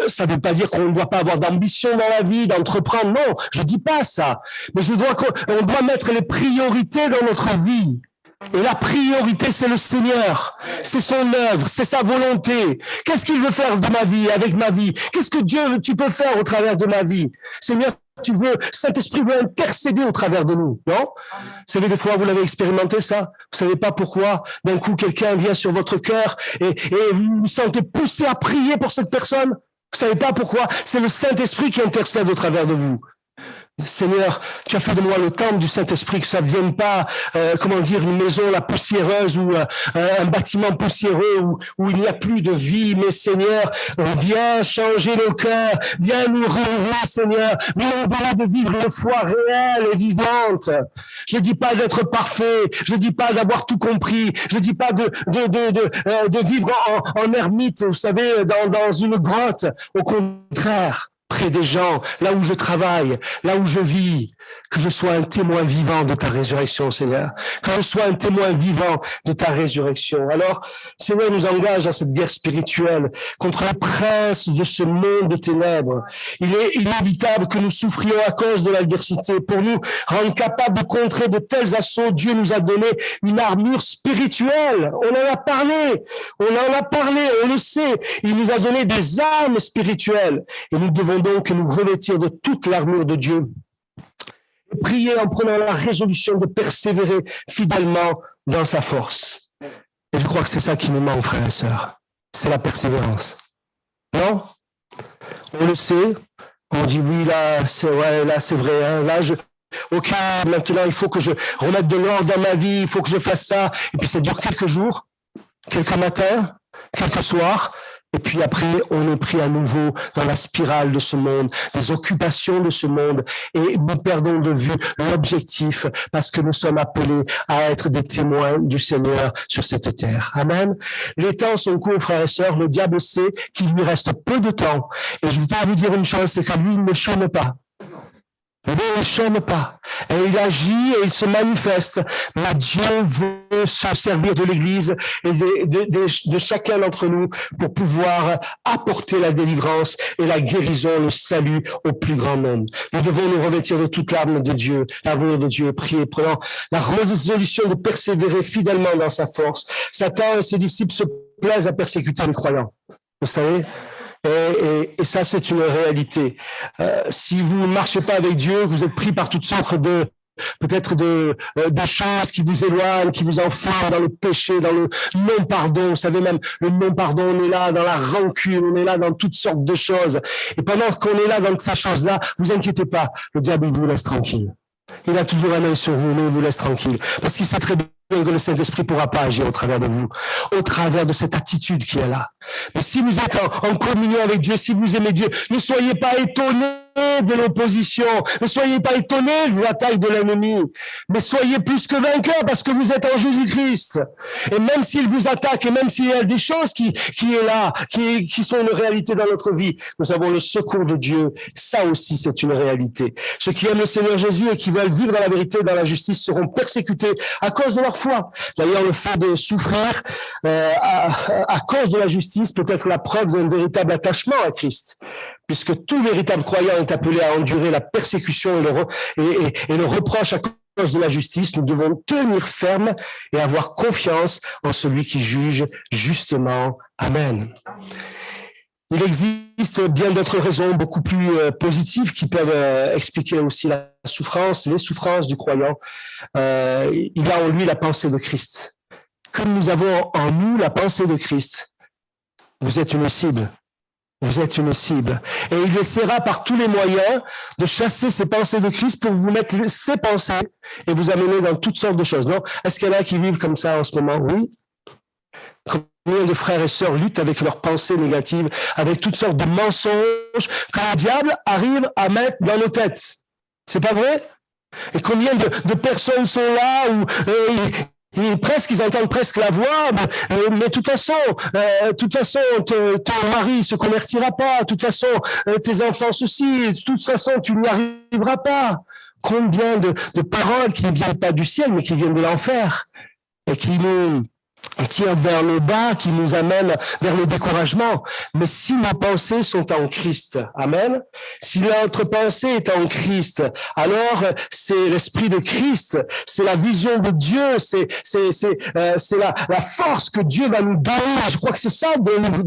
ça ne veut pas dire qu'on ne doit pas avoir d'ambition dans la vie, d'entreprendre. Non, je dis pas ça. Mais on doit mettre les priorités dans notre vie. Et la priorité, c'est le Seigneur. C'est son œuvre, c'est sa volonté. Qu'est-ce qu'il veut faire de ma vie, avec ma vie? Qu'est-ce que Dieu, tu peux faire au travers de ma vie? Seigneur, tu veux, Saint-Esprit veut intercéder au travers de nous, non? Vous savez, des fois, vous l'avez expérimenté, ça? Vous savez pas pourquoi, d'un coup, quelqu'un vient sur votre cœur et vous vous sentez poussé à prier pour cette personne? Vous savez pas pourquoi? C'est le Saint-Esprit qui intercède au travers de vous. Seigneur, tu as fait de moi le temple du Saint-Esprit, que ça ne devienne pas, une maison la poussiéreuse ou un bâtiment poussiéreux où il n'y a plus de vie. Mais Seigneur, viens changer nos cœurs, viens nous renouveler, Seigneur, viens nous donner de vivre une foi réelle et vivante. Je dis pas d'être parfait, je dis pas d'avoir tout compris, je dis pas de vivre en ermite, vous savez, dans une grotte. Au contraire, près des gens, là où je travaille, là où je vis, que je sois un témoin vivant de ta résurrection, Seigneur. Que je sois un témoin vivant de ta résurrection. Alors, Seigneur, nous engage à cette guerre spirituelle contre le prince de ce monde de ténèbres. Il est inévitable que nous souffrions à cause de l'adversité. Pour nous rendre capables de contrer de tels assauts, Dieu nous a donné une armure spirituelle. On en a parlé, on le sait. Il nous a donné des armes spirituelles. Et nous devons donc nous revêtir de toute l'armure de Dieu. Et prier en prenant la résolution de persévérer fidèlement dans sa force. Et je crois que c'est ça qui nous manque, frères et sœurs. C'est la persévérance. Non? On le sait. On dit oui, là, c'est vrai. Hein, là, ok, maintenant, il faut que je remette de l'ordre dans ma vie. Il faut que je fasse ça. Et puis, ça dure quelques jours, quelques matins, quelques soirs. Et puis après, on est pris à nouveau dans la spirale de ce monde, des occupations de ce monde, et nous perdons de vue l'objectif parce que nous sommes appelés à être des témoins du Seigneur sur cette terre. Amen. Les temps sont courts, frères et sœurs. Le diable sait qu'il lui reste peu de temps. Et je veux pas vous dire une chose, c'est que lui, il ne chôme pas. Il ne chôme pas. Et il agit et il se manifeste. Mais Dieu veut se servir de l'Église et de chacun d'entre nous pour pouvoir apporter la délivrance et la guérison, le salut au plus grand nombre. Nous devons nous revêtir de toute l'armure de Dieu, prier, prenant la résolution de persévérer fidèlement dans sa force. Satan et ses disciples se plaisent à persécuter les croyants. Vous savez? Et ça, c'est une réalité. Si vous ne marchez pas avec Dieu, vous êtes pris par toutes sortes de choses qui vous éloignent, qui vous enferment dans le péché, dans le non-pardon. Vous savez, même le non-pardon, on est là dans la rancune, on est là dans toutes sortes de choses. Et pendant qu'on est là dans ces choses-là, vous inquiétez pas, le diable, il vous laisse tranquille. Il a toujours un œil sur vous, mais il vous laisse tranquille. Parce qu'il sait très bien que le Saint-Esprit ne pourra pas agir au travers de vous, au travers de cette attitude qui est là. Mais si vous êtes en communion avec Dieu, si vous aimez Dieu, ne soyez pas étonnés de l'opposition, ne soyez pas étonnés des attaques de l'ennemi, mais soyez plus que vainqueurs parce que vous êtes en Jésus-Christ. Et même s'il vous attaque, et même s'il y a des choses qui est là, qui sont une réalité dans notre vie, nous avons le secours de Dieu. Ça aussi, c'est une réalité. Ceux qui aiment le Seigneur Jésus et qui veulent vivre dans la vérité, dans la justice, seront persécutés à cause de leur foi. D'ailleurs, le fait de souffrir à cause de la justice peut être la preuve d'un véritable attachement à Christ, puisque tout véritable croyant est appelé à endurer la persécution et le reproche à cause de la justice. Nous devons tenir ferme et avoir confiance en celui qui juge justement. Amen. Il existe bien d'autres raisons beaucoup plus positives qui peuvent expliquer aussi la souffrance, les souffrances du croyant. Il a en lui la pensée de Christ. Comme nous avons en nous la pensée de Christ, vous êtes une cible. Vous êtes une cible. Et il essaiera par tous les moyens de chasser ces pensées de Christ pour vous mettre ces pensées et vous amener dans toutes sortes de choses. Non? Est-ce qu'il y en a qui vivent comme ça en ce moment? Oui. Combien de frères et sœurs luttent avec leurs pensées négatives, avec toutes sortes de mensonges que le diable arrive à mettre dans nos têtes. C'est pas vrai? Et combien de personnes sont là où ils entendent presque la voix, mais de toute façon, ton mari se convertira pas, de toute façon, tes enfants ceci, de toute façon, tu n'y arriveras pas. Combien de paroles qui ne viennent pas du ciel, mais qui viennent de l'enfer, et qui nous tirent vers le bas, qui nous amènent vers le découragement. Mais si nos pensées sont en Christ, amen, si notre pensée est en Christ, alors c'est l'esprit de Christ, c'est la vision de Dieu, c'est la force que Dieu va nous donner. Je crois que c'est ça dont nous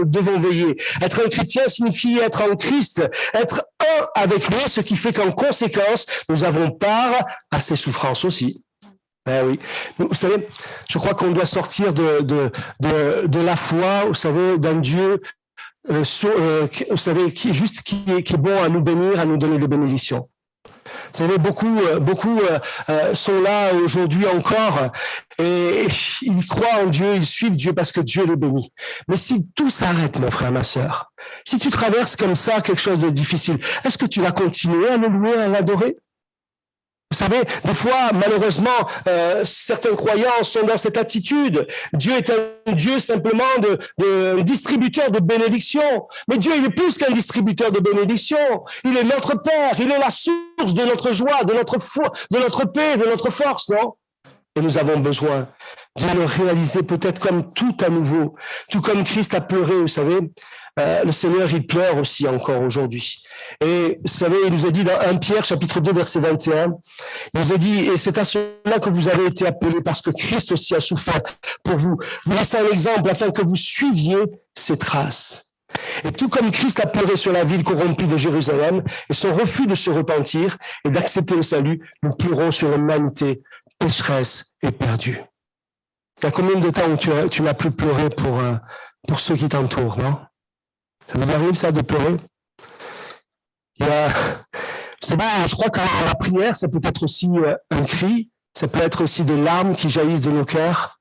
devons veiller. Être un chrétien signifie être en Christ, être un avec lui, ce qui fait qu'en conséquence, nous avons part à ses souffrances aussi. Eh oui. Vous savez, je crois qu'on doit sortir de la foi, vous savez, d'un Dieu, vous savez, qui est bon à nous bénir, à nous donner des bénédictions. Vous savez, beaucoup sont là aujourd'hui encore et ils croient en Dieu, ils suivent Dieu parce que Dieu les bénit. Mais si tout s'arrête, mon frère, ma sœur, si tu traverses comme ça quelque chose de difficile, est-ce que tu vas continuer à le louer, à l'adorer? Vous savez, des fois, malheureusement, certains croyants sont dans cette attitude. Dieu est un Dieu simplement de distributeur de bénédictions. Mais Dieu, il est plus qu'un distributeur de bénédictions. Il est notre Père. Il est la source de notre joie, de notre foi, de notre paix, de notre force, non? Et nous avons besoin de le réaliser peut-être comme tout à nouveau. Tout comme Christ a pleuré, vous savez. Le Seigneur, il pleure aussi encore aujourd'hui. Et vous savez, il nous a dit dans 1 Pierre, chapitre 2, verset 21, il nous a dit, et c'est à cela que vous avez été appelés, parce que Christ aussi a souffert pour vous. Vous laissez un exemple afin que vous suiviez ses traces. Et tout comme Christ a pleuré sur la ville corrompue de Jérusalem et son refus de se repentir et d'accepter le salut, nous pleurons sur l'humanité pécheresse et perdue. Il y a combien de temps où tu n'as plus pleuré pour ceux qui t'entourent, non? Ça vous arrive, ça, de pleurer? C'est bon, je crois que la prière, ça peut être aussi un cri, ça peut être aussi des larmes qui jaillissent de nos cœurs,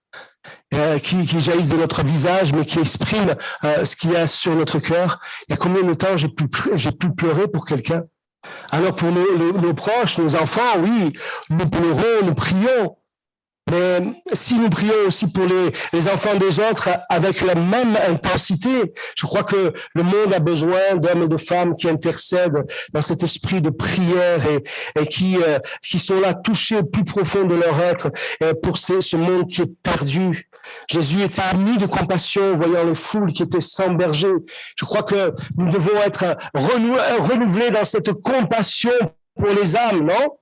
qui jaillissent de notre visage, mais qui expriment ce qu'il y a sur notre cœur. Il y a combien de temps j'ai pu pleurer pour quelqu'un? Alors pour nos proches, nos enfants, oui, nous pleurons, nous prions. Mais si nous prions aussi pour les enfants des autres avec la même intensité, je crois que le monde a besoin d'hommes et de femmes qui intercèdent dans cet esprit de prière et qui sont là touchés au plus profond de leur être pour ce monde qui est perdu. Jésus était ému de compassion, voyant les foules qui étaient sans berger. Je crois que nous devons être renouvelés dans cette compassion pour les âmes, non?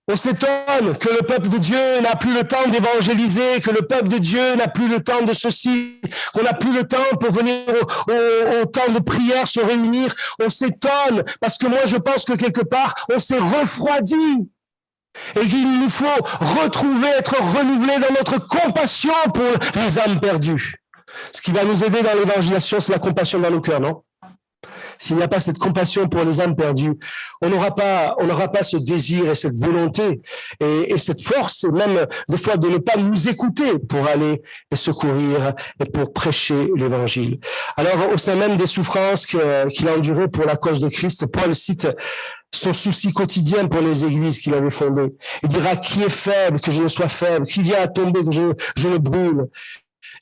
On s'étonne que le peuple de Dieu n'a plus le temps d'évangéliser, que le peuple de Dieu n'a plus le temps de ceci, qu'on n'a plus le temps pour venir au temps de prière, se réunir. On s'étonne parce que moi, je pense que quelque part, on s'est refroidi et qu'il nous faut retrouver, être renouvelés dans notre compassion pour les âmes perdues. Ce qui va nous aider dans l'évangélisation, c'est la compassion dans nos cœurs, non? S'il n'y a pas cette compassion pour les âmes perdues, on n'aura pas ce désir et cette volonté et cette force, et même des fois de ne pas nous écouter pour aller et secourir et pour prêcher l'évangile. Alors, au sein même des souffrances qu'il a endurées pour la cause de Christ, Paul cite son souci quotidien pour les églises qu'il avait fondées. Il dira, qui est faible, que je ne sois faible, qui vient à tomber, que je le brûle.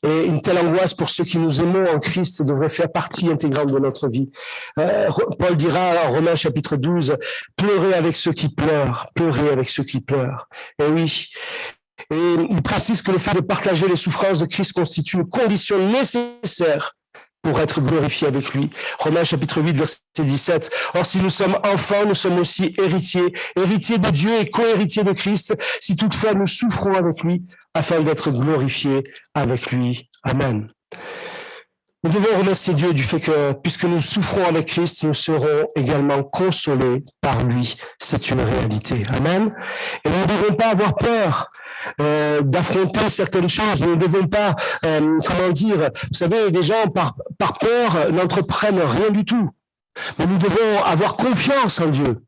Et une telle angoisse pour ceux qui nous aimons en Christ devrait faire partie intégrante de notre vie. Paul dira en Romains chapitre 12, pleurez avec ceux qui pleurent, pleurez avec ceux qui pleurent. Et oui. Et il précise que le fait de partager les souffrances de Christ constitue une condition nécessaire pour être glorifié avec lui. Romains chapitre 8, verset 17. Or, si nous sommes enfants, nous sommes aussi héritiers, héritiers de Dieu et co-héritiers de Christ, si toutefois nous souffrons avec lui, afin d'être glorifiés avec lui. Amen. Nous devons remercier Dieu du fait que, puisque nous souffrons avec Christ, nous serons également consolés par lui. C'est une réalité. Amen. Et nous ne devons pas avoir peur d'affronter certaines choses. Nous ne devons pas, vous savez, des gens par peur n'entreprennent rien du tout. Mais nous devons avoir confiance en Dieu.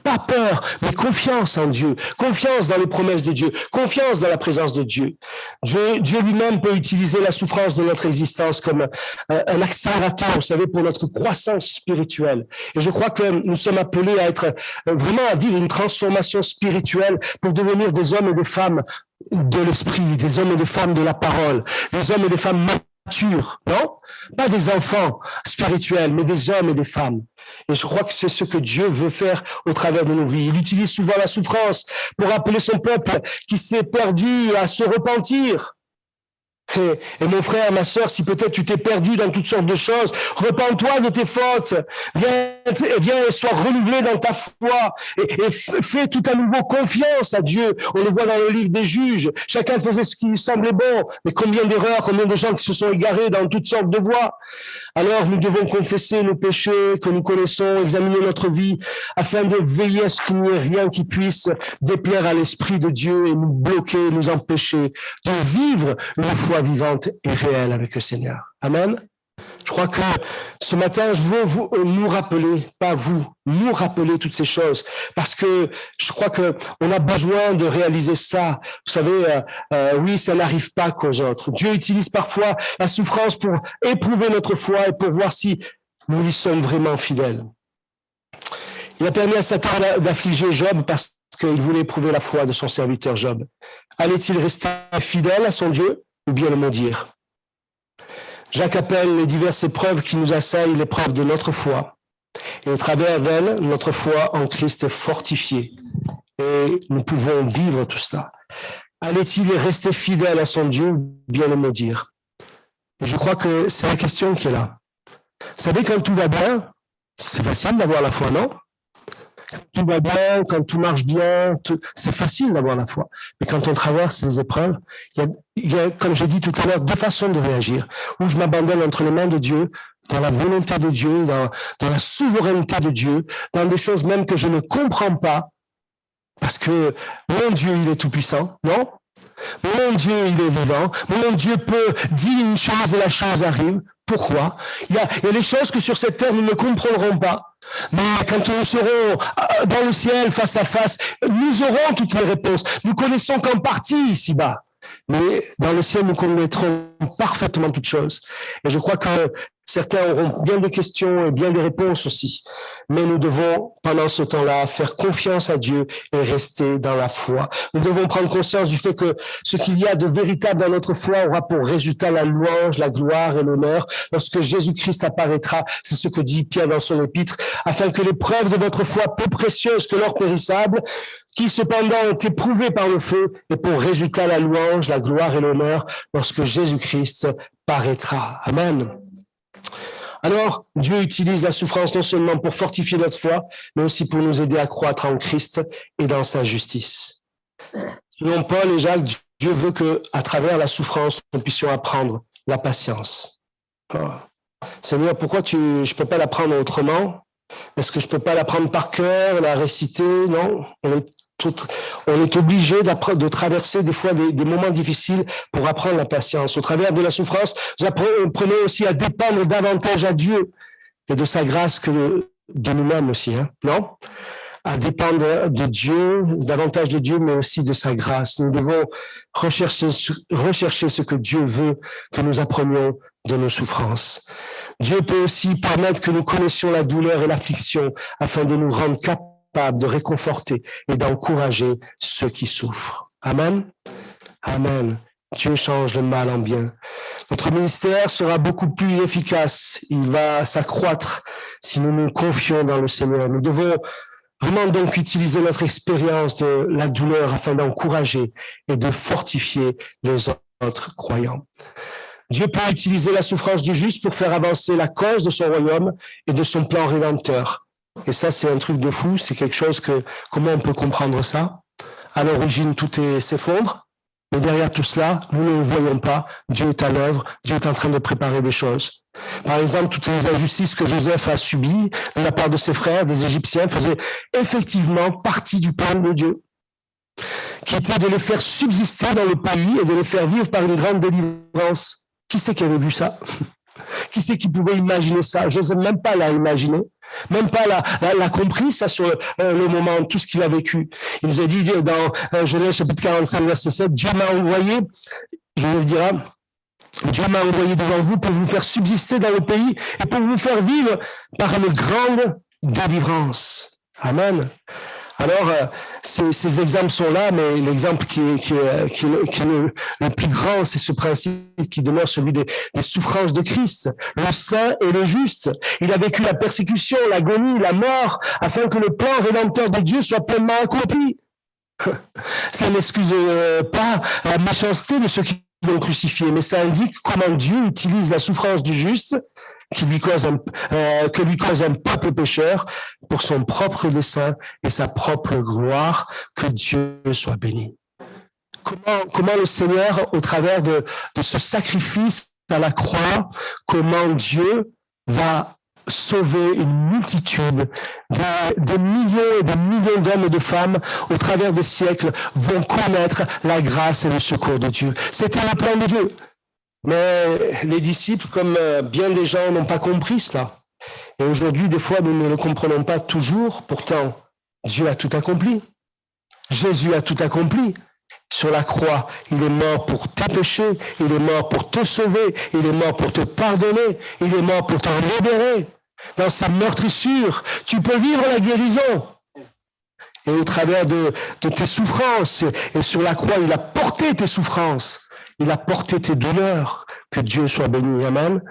Pas peur, mais confiance en Dieu, confiance dans les promesses de Dieu, confiance dans la présence de Dieu. Dieu lui-même peut utiliser la souffrance de notre existence comme un accélérateur, vous savez, pour notre croissance spirituelle. Et je crois que nous sommes appelés à être vraiment à vivre une transformation spirituelle pour devenir des hommes et des femmes de l'esprit, des hommes et des femmes de la parole, des hommes et des femmes matures, non? Pas des enfants spirituels, mais des hommes et des femmes. Et je crois que c'est ce que Dieu veut faire au travers de nos vies. Il utilise souvent la souffrance pour appeler son peuple qui s'est perdu à se repentir. Et mon frère, ma sœur, si peut-être tu t'es perdu dans toutes sortes de choses, repens-toi de tes fautes, viens et sois renouvelé dans ta foi et fais tout à nouveau confiance à Dieu. On le voit dans le livre des Juges, chacun faisait ce qui lui semblait bon, mais combien d'erreurs, combien de gens qui se sont égarés dans toutes sortes de voies. Alors nous devons confesser nos péchés que nous connaissons, examiner notre vie, afin de veiller à ce qu'il n'y ait rien qui puisse déplaire à l'Esprit de Dieu et nous bloquer, nous empêcher de vivre une foi vivante et réelle avec le Seigneur. Amen. Je crois que ce matin, je veux nous rappeler, pas vous, nous rappeler toutes ces choses, parce que je crois que on a besoin de réaliser ça. Vous savez, oui, ça n'arrive pas qu'aux autres. Dieu utilise parfois la souffrance pour éprouver notre foi et pour voir si nous lui sommes vraiment fidèles. Il a permis à Satan d'affliger Job parce qu'il voulait éprouver la foi de son serviteur Job. Allait-il rester fidèle à son Dieu ou bien le maudire? Jacques appelle les diverses épreuves qui nous assaillent l'épreuve de notre foi. Et au travers d'elle, notre foi en Christ est fortifiée. Et nous pouvons vivre tout cela. Allait-il rester fidèle à son Dieu ou bien le maudire? Et je crois que c'est la question qui est là. Vous savez, quand tout va bien, c'est facile d'avoir la foi, non? Quand tout va bien, quand tout marche bien, c'est facile d'avoir la foi. Mais quand on traverse les épreuves, il y a, comme j'ai dit tout à l'heure, deux façons de réagir. Où je m'abandonne entre les mains de Dieu, dans la volonté de Dieu, dans la souveraineté de Dieu, dans des choses même que je ne comprends pas, parce que mon Dieu, il est tout-puissant, non? Mon Dieu, il est vivant. Mon Dieu peut dire une chose et la chose arrive. Pourquoi? Il y a des choses que sur cette terre, nous ne comprendrons pas. Mais quand nous serons dans le ciel, face à face, nous aurons toutes les réponses. Nous connaissons qu'en partie ici-bas. Mais dans le ciel, nous connaîtrons parfaitement toutes choses. Et je crois que certains auront bien des questions et bien des réponses aussi. Mais nous devons, pendant ce temps-là, faire confiance à Dieu et rester dans la foi. Nous devons prendre conscience du fait que ce qu'il y a de véritable dans notre foi aura pour résultat la louange, la gloire et l'honneur. Lorsque Jésus-Christ apparaîtra, c'est ce que dit Pierre dans son épître, afin que les preuves de votre foi, peu précieuses que l'or périssable, qui cependant ont été prouvées par le feu, et pour résultat la louange, la gloire et l'honneur, lorsque Jésus-Christ paraîtra. Amen. Alors, Dieu utilise la souffrance non seulement pour fortifier notre foi, mais aussi pour nous aider à croître en Christ et dans sa justice. Selon Paul et Jacques, Dieu veut que, à travers la souffrance, nous puissions apprendre la patience. Seigneur, pourquoi je peux pas l'apprendre autrement? Est-ce que je peux pas l'apprendre par cœur, la réciter? Non, on est obligé de traverser des fois des moments difficiles pour apprendre la patience. Au travers de la souffrance, nous apprenons aussi à dépendre davantage à Dieu et de sa grâce que de nous-mêmes aussi, hein, non? À dépendre de Dieu, davantage de Dieu, mais aussi de sa grâce. Nous devons rechercher ce que Dieu veut que nous apprenions de nos souffrances. Dieu peut aussi permettre que nous connaissions la douleur et l'affliction afin de nous rendre capables de réconforter et d'encourager ceux qui souffrent. Amen. Amen. Dieu change le mal en bien. Notre ministère sera beaucoup plus efficace. Il va s'accroître si nous nous confions dans le Seigneur. Nous devons vraiment donc utiliser notre expérience de la douleur afin d'encourager et de fortifier les autres croyants. Dieu peut utiliser la souffrance du juste pour faire avancer la cause de son royaume et de son plan rédempteur. Et ça, c'est un truc de fou, c'est quelque chose que, comment on peut comprendre ça? À l'origine, tout s'effondre, mais derrière tout cela, nous ne le voyons pas. Dieu est à l'œuvre, Dieu est en train de préparer des choses. Par exemple, toutes les injustices que Joseph a subies de la part de ses frères, des Égyptiens, faisaient effectivement partie du plan de Dieu, qui était de les faire subsister dans le pays et de les faire vivre par une grande délivrance. Qui c'est qui avait vu ça? Qui c'est qui pouvait imaginer ça? Joseph même pas l'a imaginé, même pas l'a compris ça sur le moment, tout ce qu'il a vécu. Il nous a dit dans Genèse chapitre 45 verset 7, Dieu m'a envoyé, je vous le dirai, Dieu m'a envoyé devant vous pour vous faire subsister dans le pays et pour vous faire vivre par une grande délivrance. Amen. Alors, ces exemples sont là, mais l'exemple qui est le plus grand, c'est ce principe qui demeure celui des souffrances de Christ, le saint et le juste. Il a vécu la persécution, l'agonie, la mort, afin que le plan rédempteur de Dieu soit pleinement accompli. Ça n'excuse pas la méchanceté de ceux qui l'ont crucifié, mais ça indique comment Dieu utilise la souffrance du juste que lui cause un peuple pécheur pour son propre dessein et sa propre gloire, que Dieu soit béni. Comment le Seigneur, au travers de ce sacrifice à la croix, comment Dieu va sauver une multitude, des millions et des millions d'hommes et de femmes au travers des siècles vont connaître la grâce et le secours de Dieu. C'était le plan de Dieu. Mais les disciples, comme bien des gens, n'ont pas compris cela. Et aujourd'hui, des fois, nous ne le comprenons pas toujours. Pourtant, Dieu a tout accompli. Jésus a tout accompli. Sur la croix, il est mort pour tes péchés, il est mort pour te sauver, il est mort pour te pardonner, il est mort pour te libérer. Dans sa meurtrissure, tu peux vivre la guérison. Et au travers de tes souffrances, et sur la croix, il a porté tes souffrances. Il a porté tes douleurs. Que Dieu soit béni. Amen.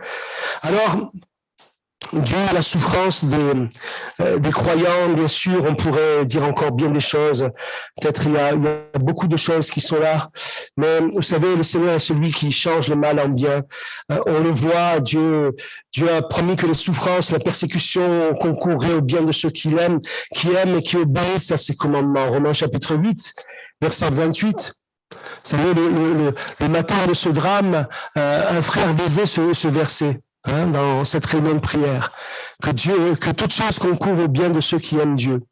Alors, Dieu, la souffrance des croyants, bien sûr, on pourrait dire encore bien des choses. Peut-être il y a beaucoup de choses qui sont là. Mais vous savez, le Seigneur est celui qui change le mal en bien. On le voit, Dieu a promis que les souffrances, la persécution concourraient au bien de ceux qui aiment et qui obéissent à ses commandements. Romains chapitre 8, verset 28. Vous savez, le matin de ce drame, un frère lisait ce verset. Dans cette réunion de prière, que toute chose concourt au bien de ceux qui aiment Dieu.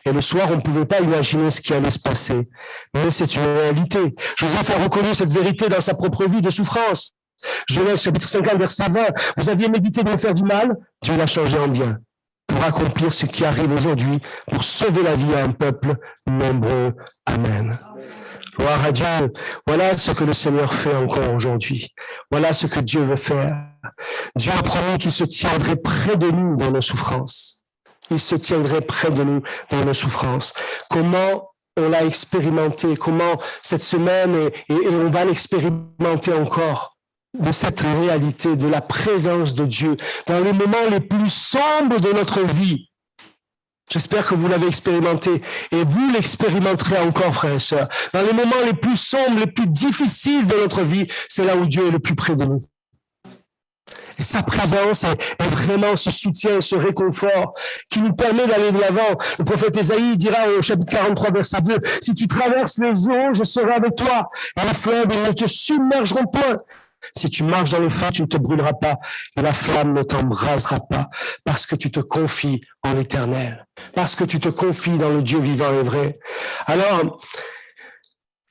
Et le soir, on ne pouvait pas imaginer ce qui allait se passer. Mais c'est une réalité. Joseph a reconnu cette vérité dans sa propre vie de souffrance. Genèse chapitre 50, verset 20. Vous aviez médité de me faire du mal, Dieu l'a changé en bien, pour accomplir ce qui arrive aujourd'hui, pour sauver la vie à un peuple nombreux. Amen. Gloire à Dieu. Voilà ce que le Seigneur fait encore aujourd'hui. Voilà ce que Dieu veut faire. Dieu a promis qu'il se tiendrait près de nous dans nos souffrances. Il se tiendrait près de nous dans nos souffrances. Comment on l'a expérimenté, comment cette semaine, et on va l'expérimenter encore, de cette réalité, de la présence de Dieu dans les moments les plus sombres de notre vie. J'espère que vous l'avez expérimenté et vous l'expérimenterez encore, frères et sœurs. Dans les moments les plus sombres, les plus difficiles de notre vie, c'est là où Dieu est le plus près de nous. Et sa présence est vraiment ce soutien, ce réconfort qui nous permet d'aller de l'avant. Le prophète Ésaïe dira au chapitre 43, verset 2, « Si tu traverses les eaux, je serai avec toi, et les fleuves ne te submergeront point. Si tu marches dans le feu, tu ne te brûleras pas, et la flamme ne t'embrasera pas, parce que tu te confies en l'Éternel, parce que tu te confies dans le Dieu vivant et vrai. » Alors,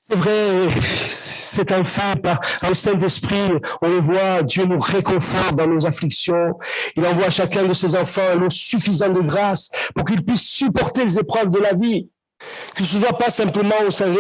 c'est vrai, c'est un fait, par le Saint-Esprit, on le voit, Dieu nous réconforte dans nos afflictions. Il envoie à chacun de ses enfants un lot suffisant de grâce pour qu'ils puissent supporter les épreuves de la vie. Que ce ne soit pas simplement, vous savez,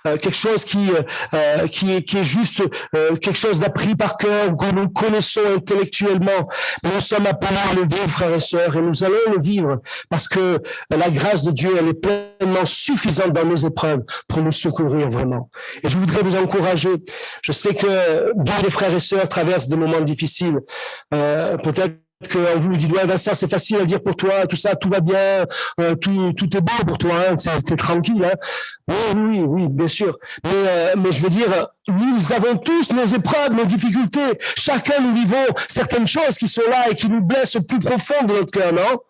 quelque chose qui est juste quelque chose d'appris par cœur, que nous connaissons intellectuellement. Mais nous sommes appelés à le vivre, frères et sœurs, et nous allons le vivre parce que la grâce de Dieu, elle est pleinement suffisante dans nos épreuves pour nous secourir vraiment. Et je voudrais vous encourager. Je sais que bien des frères et sœurs traversent des moments difficiles. Peut-être qu'on vous dit, ouais, Vincent, c'est facile à dire pour toi, tout ça, tout va bien, tout est beau pour toi, hein, t'es tranquille. Hein. Oui, bien sûr. Mais je veux dire, nous avons tous nos épreuves, nos difficultés. Chacun, nous vivons certaines choses qui sont là et qui nous blessent au plus profond de notre cœur, non?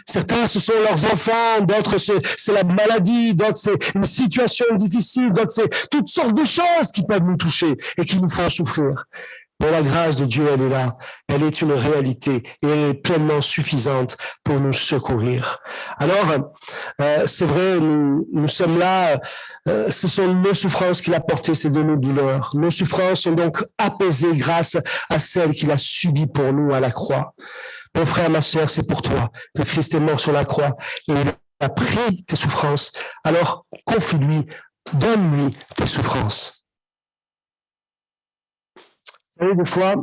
Certains, ce sont leurs enfants, d'autres, c'est la maladie, d'autres, c'est une situation difficile, d'autres, c'est toutes sortes de choses qui peuvent nous toucher et qui nous font souffrir. Mais la grâce de Dieu, elle est là. Elle est une réalité et elle est pleinement suffisante pour nous secourir. Alors, c'est vrai, nous sommes là. Ce sont nos souffrances qu'il a portées, c'est de nos douleurs. Nos souffrances sont donc apaisées grâce à celles qu'il a subies pour nous à la croix. Mon frère, ma sœur, c'est pour toi que Christ est mort sur la croix et il a pris tes souffrances. Alors, confie-lui, donne-lui tes souffrances. Vous savez, des fois,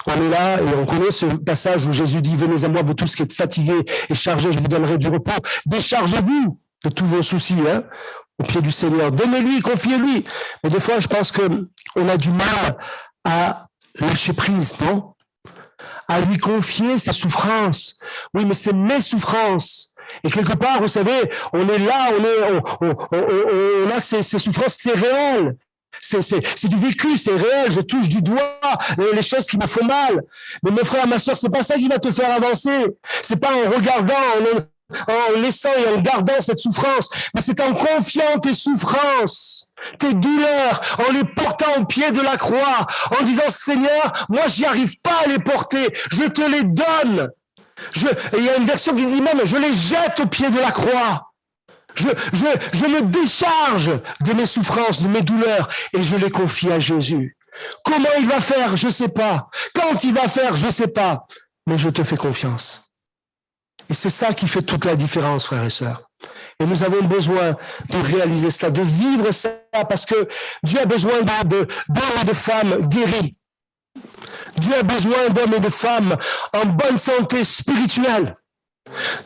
on est là et on connaît ce passage où Jésus dit « Venez à moi, vous tous qui êtes fatigués et chargés, je vous donnerai du repos. Déchargez-vous de tous vos soucis au pied du Seigneur. Donnez-lui, confiez-lui. » Mais des fois, je pense qu'on a du mal à lâcher prise, non? À lui confier ses souffrances. Oui, mais c'est mes souffrances. Et quelque part, vous savez, on est là, on a ces souffrances, c'est réel. C'est du vécu, c'est réel, je touche du doigt les choses qui me font mal. Mais mon frère, ma soeur, c'est pas ça qui va te faire avancer. C'est pas en regardant, en laissant et en gardant cette souffrance, mais c'est en confiant tes souffrances, tes douleurs, en les portant au pied de la croix, en disant Seigneur, moi j'y arrive pas à les porter, je te les donne. Et il y a une version qui dit même, je les jette au pied de la croix. Je me décharge de mes souffrances, de mes douleurs, et je les confie à Jésus. Comment il va faire, je ne sais pas. Quand il va faire, je ne sais pas. Mais je te fais confiance. Et c'est ça qui fait toute la différence, frères et sœurs. Et nous avons besoin de réaliser cela, de vivre ça, parce que Dieu a besoin d'hommes et de femmes guéris. Dieu a besoin d'hommes et de femmes en bonne santé spirituelle.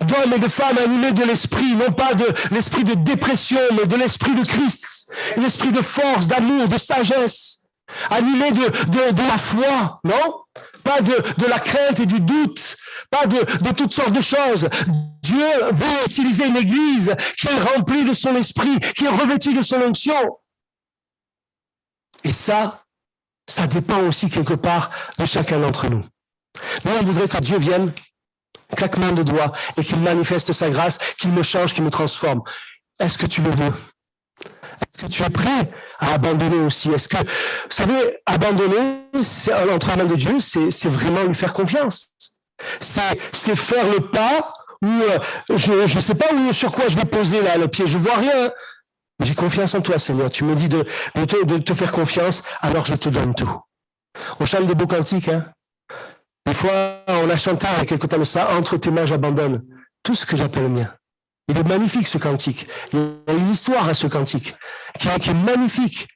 D'hommes et de femmes animés de l'esprit, non pas de l'esprit de dépression, mais de l'esprit de Christ, l'esprit de force, d'amour, de sagesse, animés de la foi, non? Pas de la crainte et du doute, pas de toutes sortes de choses. Dieu veut utiliser une église qui est remplie de son esprit, qui est revêtue de son onction. Et ça dépend aussi quelque part de chacun d'entre nous. Nous, on voudrait que Dieu vienne, claquement de doigts, et qu'il manifeste sa grâce, qu'il me change, qu'il me transforme. Est-ce que tu le veux? Est-ce que tu es prêt à abandonner aussi? Est-ce que, vous savez, abandonner, entre les mains de Dieu, c'est vraiment lui faire confiance. C'est faire le pas où je ne sais pas sur quoi je vais poser là le pied, je vois rien. J'ai confiance en toi, Seigneur. Tu me dis de te faire confiance, alors je te donne tout. On chante des beaux cantiques, hein. Des fois, on a chanté il y a quelque temps de ça, entre tes mains, j'abandonne tout ce que j'appelle mien. Il est magnifique, ce cantique. Il y a une histoire à ce cantique qui est magnifique.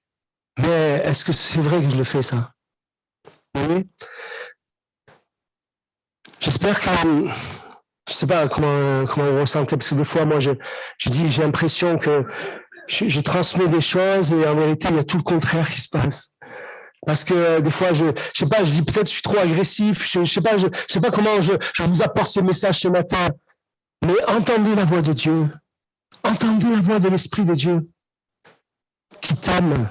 Mais est-ce que c'est vrai que je le fais, ça? Oui. J'espère que, je sais pas comment vous ressentez, parce que des fois, moi, je dis, j'ai l'impression que je transmets des choses et en vérité, il y a tout le contraire qui se passe. Parce que des fois, je sais pas, je dis peut-être je suis trop agressif, je sais pas comment je vous apporte ce message ce matin. Mais entendez la voix de Dieu. Entendez la voix de l'Esprit de Dieu qui t'aime.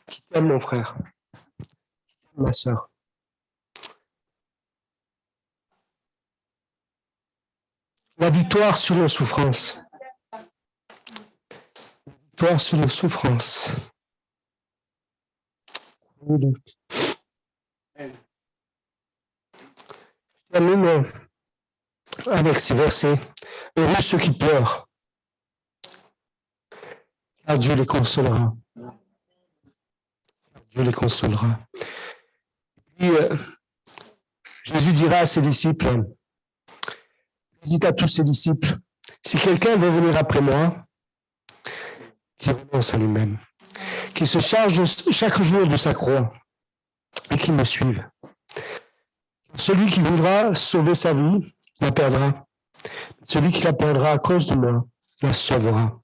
Qui t'aime, mon frère. Ma sœur. La victoire sur nos souffrances. La victoire sur nos souffrances. Je termine avec ces versets. Heureux ceux qui pleurent, car Dieu les consolera. Dieu les consolera. Puis, Jésus dira à ses disciples, dites à tous ses disciples, si quelqu'un veut venir après moi, qu'il renonce à lui-même, qu'il se charge chaque jour de sa croix et qu'il me suive. Celui qui voudra sauver sa vie la perdra. Celui qui la perdra à cause de moi la sauvera.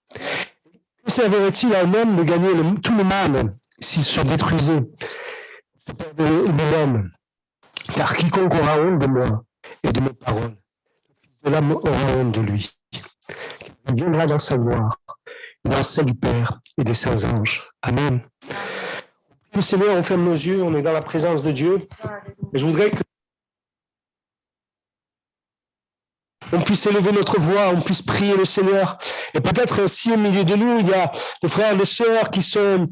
Que servirait-il à un homme de gagner tout le monde s'il se détruisait lui-même? Car quiconque aura honte de moi et de mes paroles, de l'homme aura honte de lui. Il viendra dans sa gloire, dans celle du Père et des saints anges. Amen. Le Seigneur, on ferme nos yeux, on est dans la présence de Dieu. Et je voudrais que on puisse élever notre voix, on puisse prier le Seigneur. Et peut-être si au milieu de nous, il y a des frères et des sœurs qui sont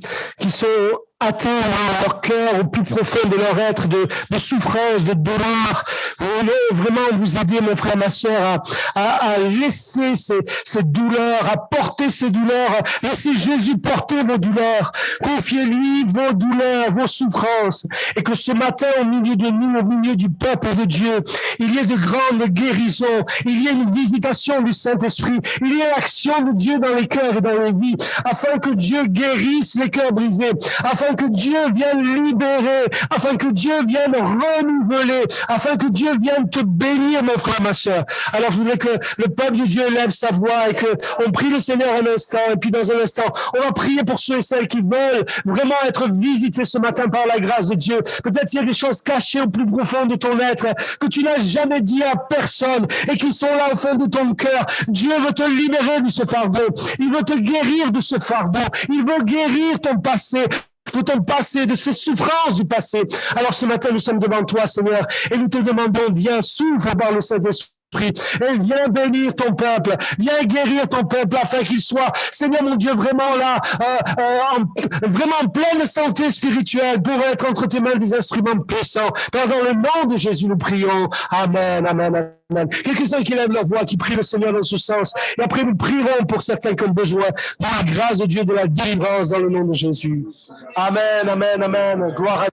atteints dans leur cœur, au plus profond de leur être, de souffrance, de douleur. Vous voulez vraiment vous aider, mon frère, ma sœur, à laisser ces douleurs, à porter ces douleurs. Laissez Jésus porter vos douleurs. Confiez-lui vos douleurs, vos souffrances. Et que ce matin, au milieu de nous, au milieu du peuple de Dieu, il y ait de grandes guérisons. Il y ait une visitation du Saint-Esprit. Il y ait l'action de Dieu dans les cœurs et dans les vies, afin que Dieu guérisse les cœurs brisés, afin que Dieu vienne libérer, afin que Dieu vienne renouveler, afin que Dieu vienne te bénir, mon frère, ma sœur. Alors, je voudrais que le peuple de Dieu élève sa voix et qu'on prie le Seigneur un instant, et puis dans un instant, on va prier pour ceux et celles qui veulent vraiment être visités ce matin par la grâce de Dieu. Peut-être il y a des choses cachées au plus profond de ton être que tu n'as jamais dit à personne et qui sont là au fond de ton cœur. Dieu veut te libérer de ce fardeau. Il veut te guérir de ce fardeau. Il veut guérir ton passé, de ton passé, de ces souffrances du passé. Alors ce matin, nous sommes devant toi, Seigneur, et nous te demandons, viens, souffle par le Saint-Esprit. Et viens bénir ton peuple, viens guérir ton peuple afin qu'il soit, Seigneur mon Dieu, vraiment là, vraiment en pleine santé spirituelle pour être entre tes mains des instruments puissants. Dans le nom de Jésus, nous prions. Amen, amen, amen. Quelques-uns qui lèvent leur voix, qui prient le Seigneur dans ce sens. Et après, nous prierons pour certains qui ont besoin de la grâce de Dieu, de la délivrance dans le nom de Jésus. Amen, amen, amen. Gloire à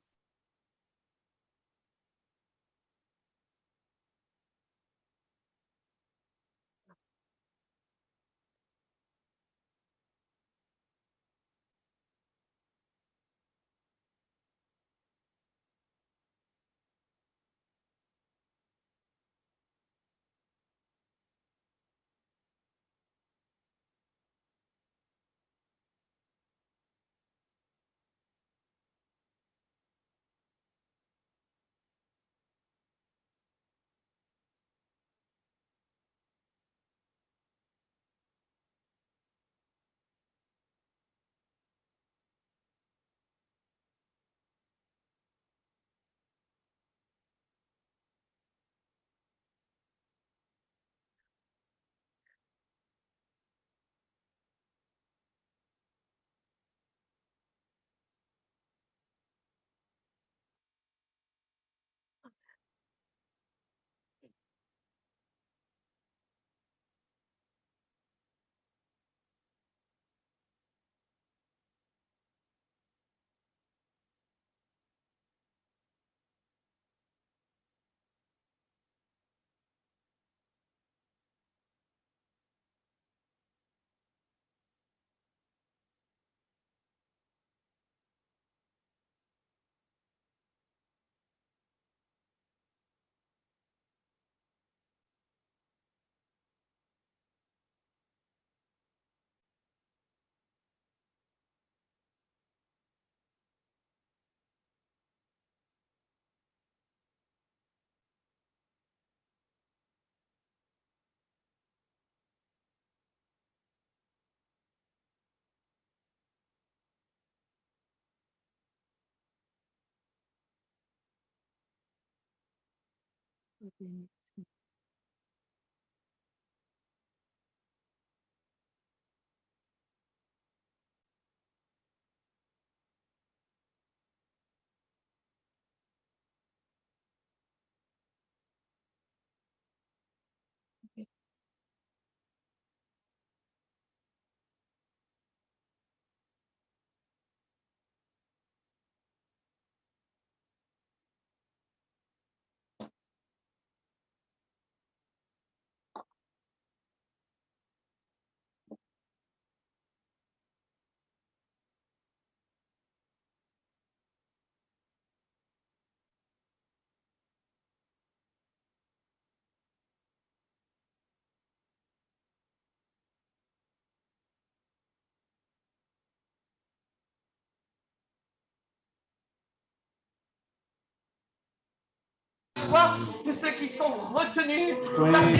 Voir tous ceux qui sont retenus. Oui.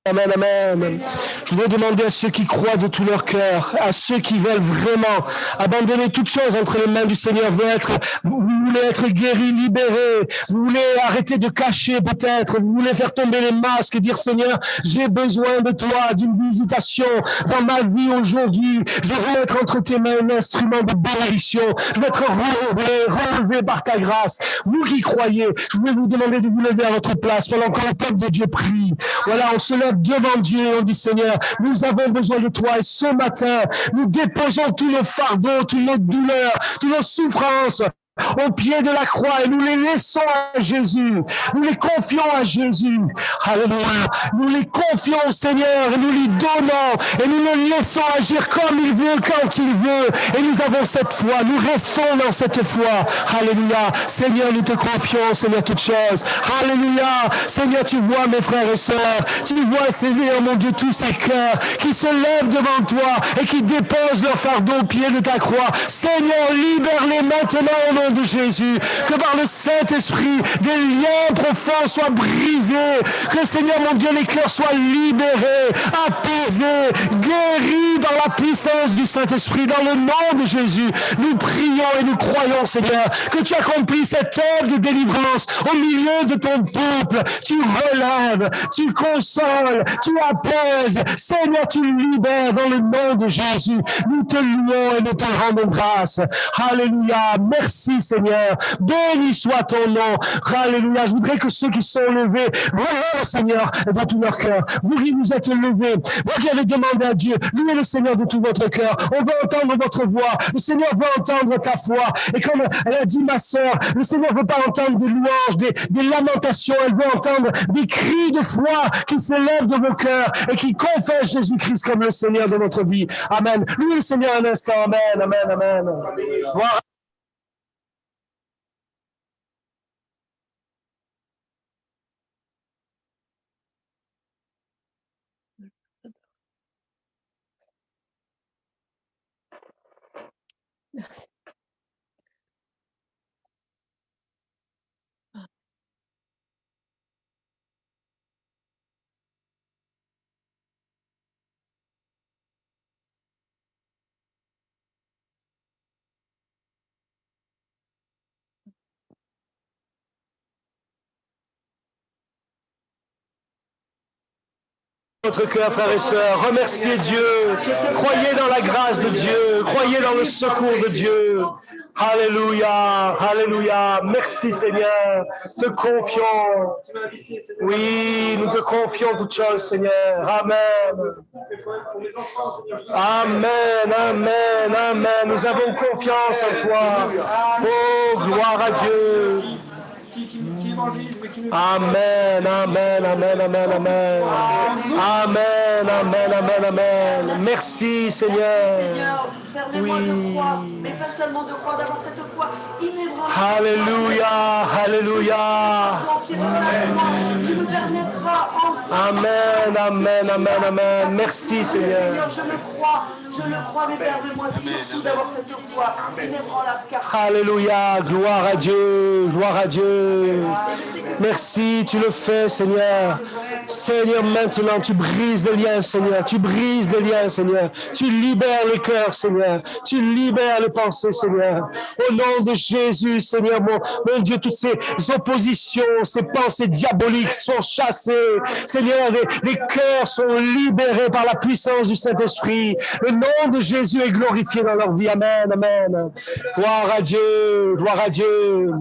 Amen, amen. Je voudrais demander à ceux qui croient de tout leur cœur, à ceux qui veulent vraiment abandonner toute chose entre les mains du Seigneur, vous voulez être guéris, libérés, vous voulez arrêter de cacher peut-être, vous voulez faire tomber les masques et dire Seigneur, j'ai besoin de toi, d'une visitation dans ma vie aujourd'hui. Je veux être entre tes mains un instrument de bénédiction. Je veux être relevé par ta grâce. Vous qui croyez, je voulais vous demander de vous lever à votre place pendant que le peuple de Dieu prie. Voilà, on se lève devant Dieu et on dit Seigneur, nous avons besoin de toi et ce matin, nous déposons tous nos fardeaux, toutes nos douleurs, toutes nos souffrances au pied de la croix et nous les laissons à Jésus. Nous les confions à Jésus. Alléluia. Nous les confions au Seigneur et nous lui donnons et nous le laissons agir comme il veut, quand il veut. Et nous avons cette foi. Nous restons dans cette foi. Alléluia. Seigneur, nous te confions, Seigneur, toutes choses. Alléluia. Seigneur, tu vois mes frères et sœurs. Tu vois, Seigneur, mon Dieu, tous ces cœurs qui se lèvent devant toi et qui déposent leur fardeau au pied de ta croix. Seigneur, libère-les maintenant au nom de Jésus, que par le Saint-Esprit des liens profonds soient brisés, que Seigneur mon Dieu les cœurs soient libérés, apaisés, guéris dans la puissance du Saint-Esprit, dans le nom de Jésus. Nous prions et nous croyons Seigneur que tu accomplis cette œuvre de délivrance au milieu de ton peuple. Tu relèves, tu consoles, tu apaises, Seigneur tu libères dans le nom de Jésus. Nous te louons et nous te rendons grâce. Alléluia, merci Seigneur, béni soit ton nom. Alléluia, je voudrais que ceux qui sont levés, louez le Seigneur de tout leur cœur. Vous qui vous êtes levés, vous qui avez demandé à Dieu, louez le Seigneur de tout votre cœur. On veut entendre votre voix. Le Seigneur veut entendre ta foi. Et comme elle a dit ma sœur, le Seigneur ne veut pas entendre des louanges, des lamentations. Elle veut entendre des cris de foi qui s'élèvent de vos cœurs et qui confessent Jésus-Christ comme le Seigneur de notre vie. Amen. Louez le Seigneur un instant. Amen, amen, amen. Voilà. Votre cœur, frères et sœurs, remerciez Dieu, croyez dans la grâce de Dieu, croyez dans le secours de Dieu. Alléluia, alléluia, merci Seigneur, te confions. Oui, nous te confions toutes choses, Seigneur. Amen. Amen, amen, amen. Nous avons confiance en toi. Oh, gloire à Dieu. Amen, amen, amen, amen, amen. Amen, amen, amen, amen. Merci Seigneur. Permets-moi de croire, mais pas seulement de croire, d'avoir cette foi inébranlable. Alléluia, alléluia. Au pied de ta croix, qui me permettra enfin. Amen, amen, amen, amen. Merci Seigneur. Seigneur, je le crois, mais permets-moi surtout d'avoir cette foi inébranlable. Alléluia, gloire à Dieu, gloire à Dieu. Merci, tu le fais Seigneur. Seigneur, maintenant, tu brises les liens, Seigneur. Tu brises les liens, Seigneur. Tu libères les cœurs, Seigneur. Tu libères les pensées, Seigneur. Au nom de Jésus, Seigneur, mon Dieu, toutes ces oppositions, ces pensées diaboliques sont chassées. Seigneur, les cœurs sont libérés par la puissance du Saint-Esprit. Le nom de Jésus est glorifié dans leur vie. Amen, amen. Gloire à Dieu, gloire à Dieu.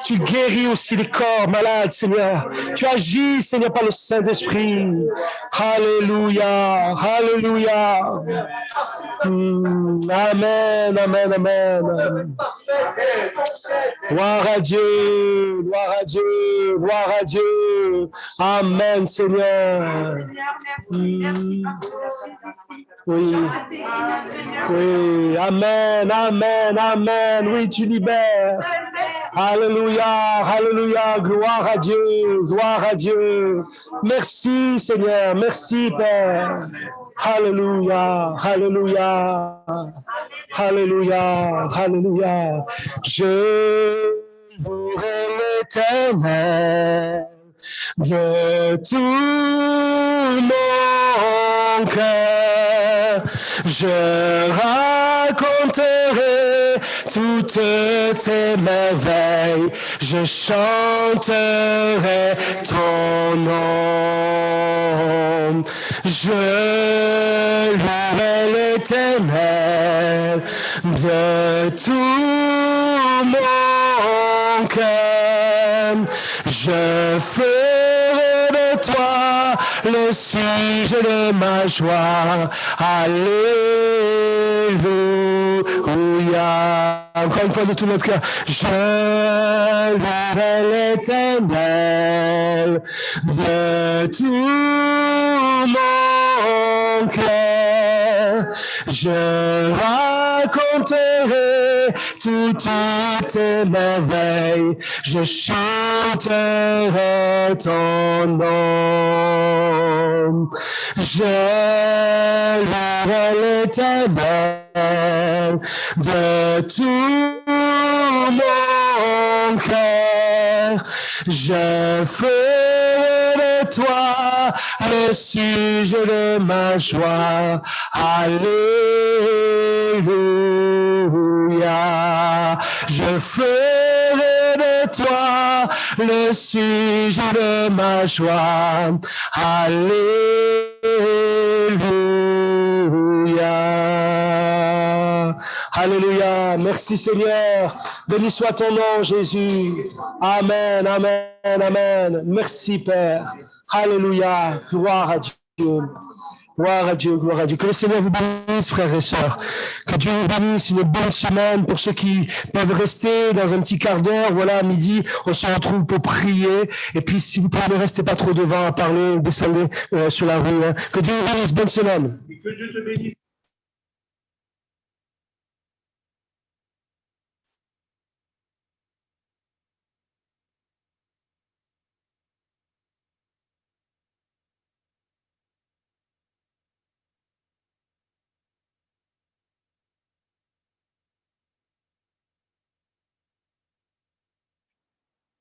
Tu guéris aussi les corps malades, Seigneur. Tu agis, Seigneur, par le Saint-Esprit. Alléluia, alléluia. Amen, amen, amen. Gloire à Dieu, gloire à Dieu, gloire à Dieu. Amen, Seigneur. Oui, oui, amen, amen, amen. Oui, tu libères. Alléluia, alléluia, gloire à Dieu, gloire à Dieu. Merci Seigneur, merci Père. Alléluia, alléluia, alléluia, alléluia. Je louerai l'Éternel de tout mon cœur. Je raconterai toutes tes merveilles, je chanterai ton nom. Je louerai l'Éternel de tout mon cœur. Je ferai de toi le sujet de ma joie. Alléluia. Encore une fois de tout notre cœur. Je louerai l'Éternel de tout mon cœur. Je raconterai toutes tes merveilles. Je chanterai ton nom. Je louerai l'Éternel de tout mon cœur. Je ferai de toi le sujet de ma joie. Alléluia. Je ferai de toi le sujet de ma joie. Alléluia. Alléluia. Merci Seigneur. Béni soit ton nom, Jésus. Amen, amen, amen. Merci Père. Alléluia. Gloire à Dieu. Gloire à Dieu, gloire à Dieu. Que le Seigneur vous bénisse, frères et sœurs. Que Dieu vous bénisse, une bonne semaine. Pour ceux qui peuvent rester dans un petit quart d'heure, voilà, à midi, on se retrouve pour prier. Et puis, si vous pouvez ne restez pas trop devant à parler, descendez sur la rue. Hein. Que Dieu vous bénisse, bonne semaine. Que Dieu te bénisse.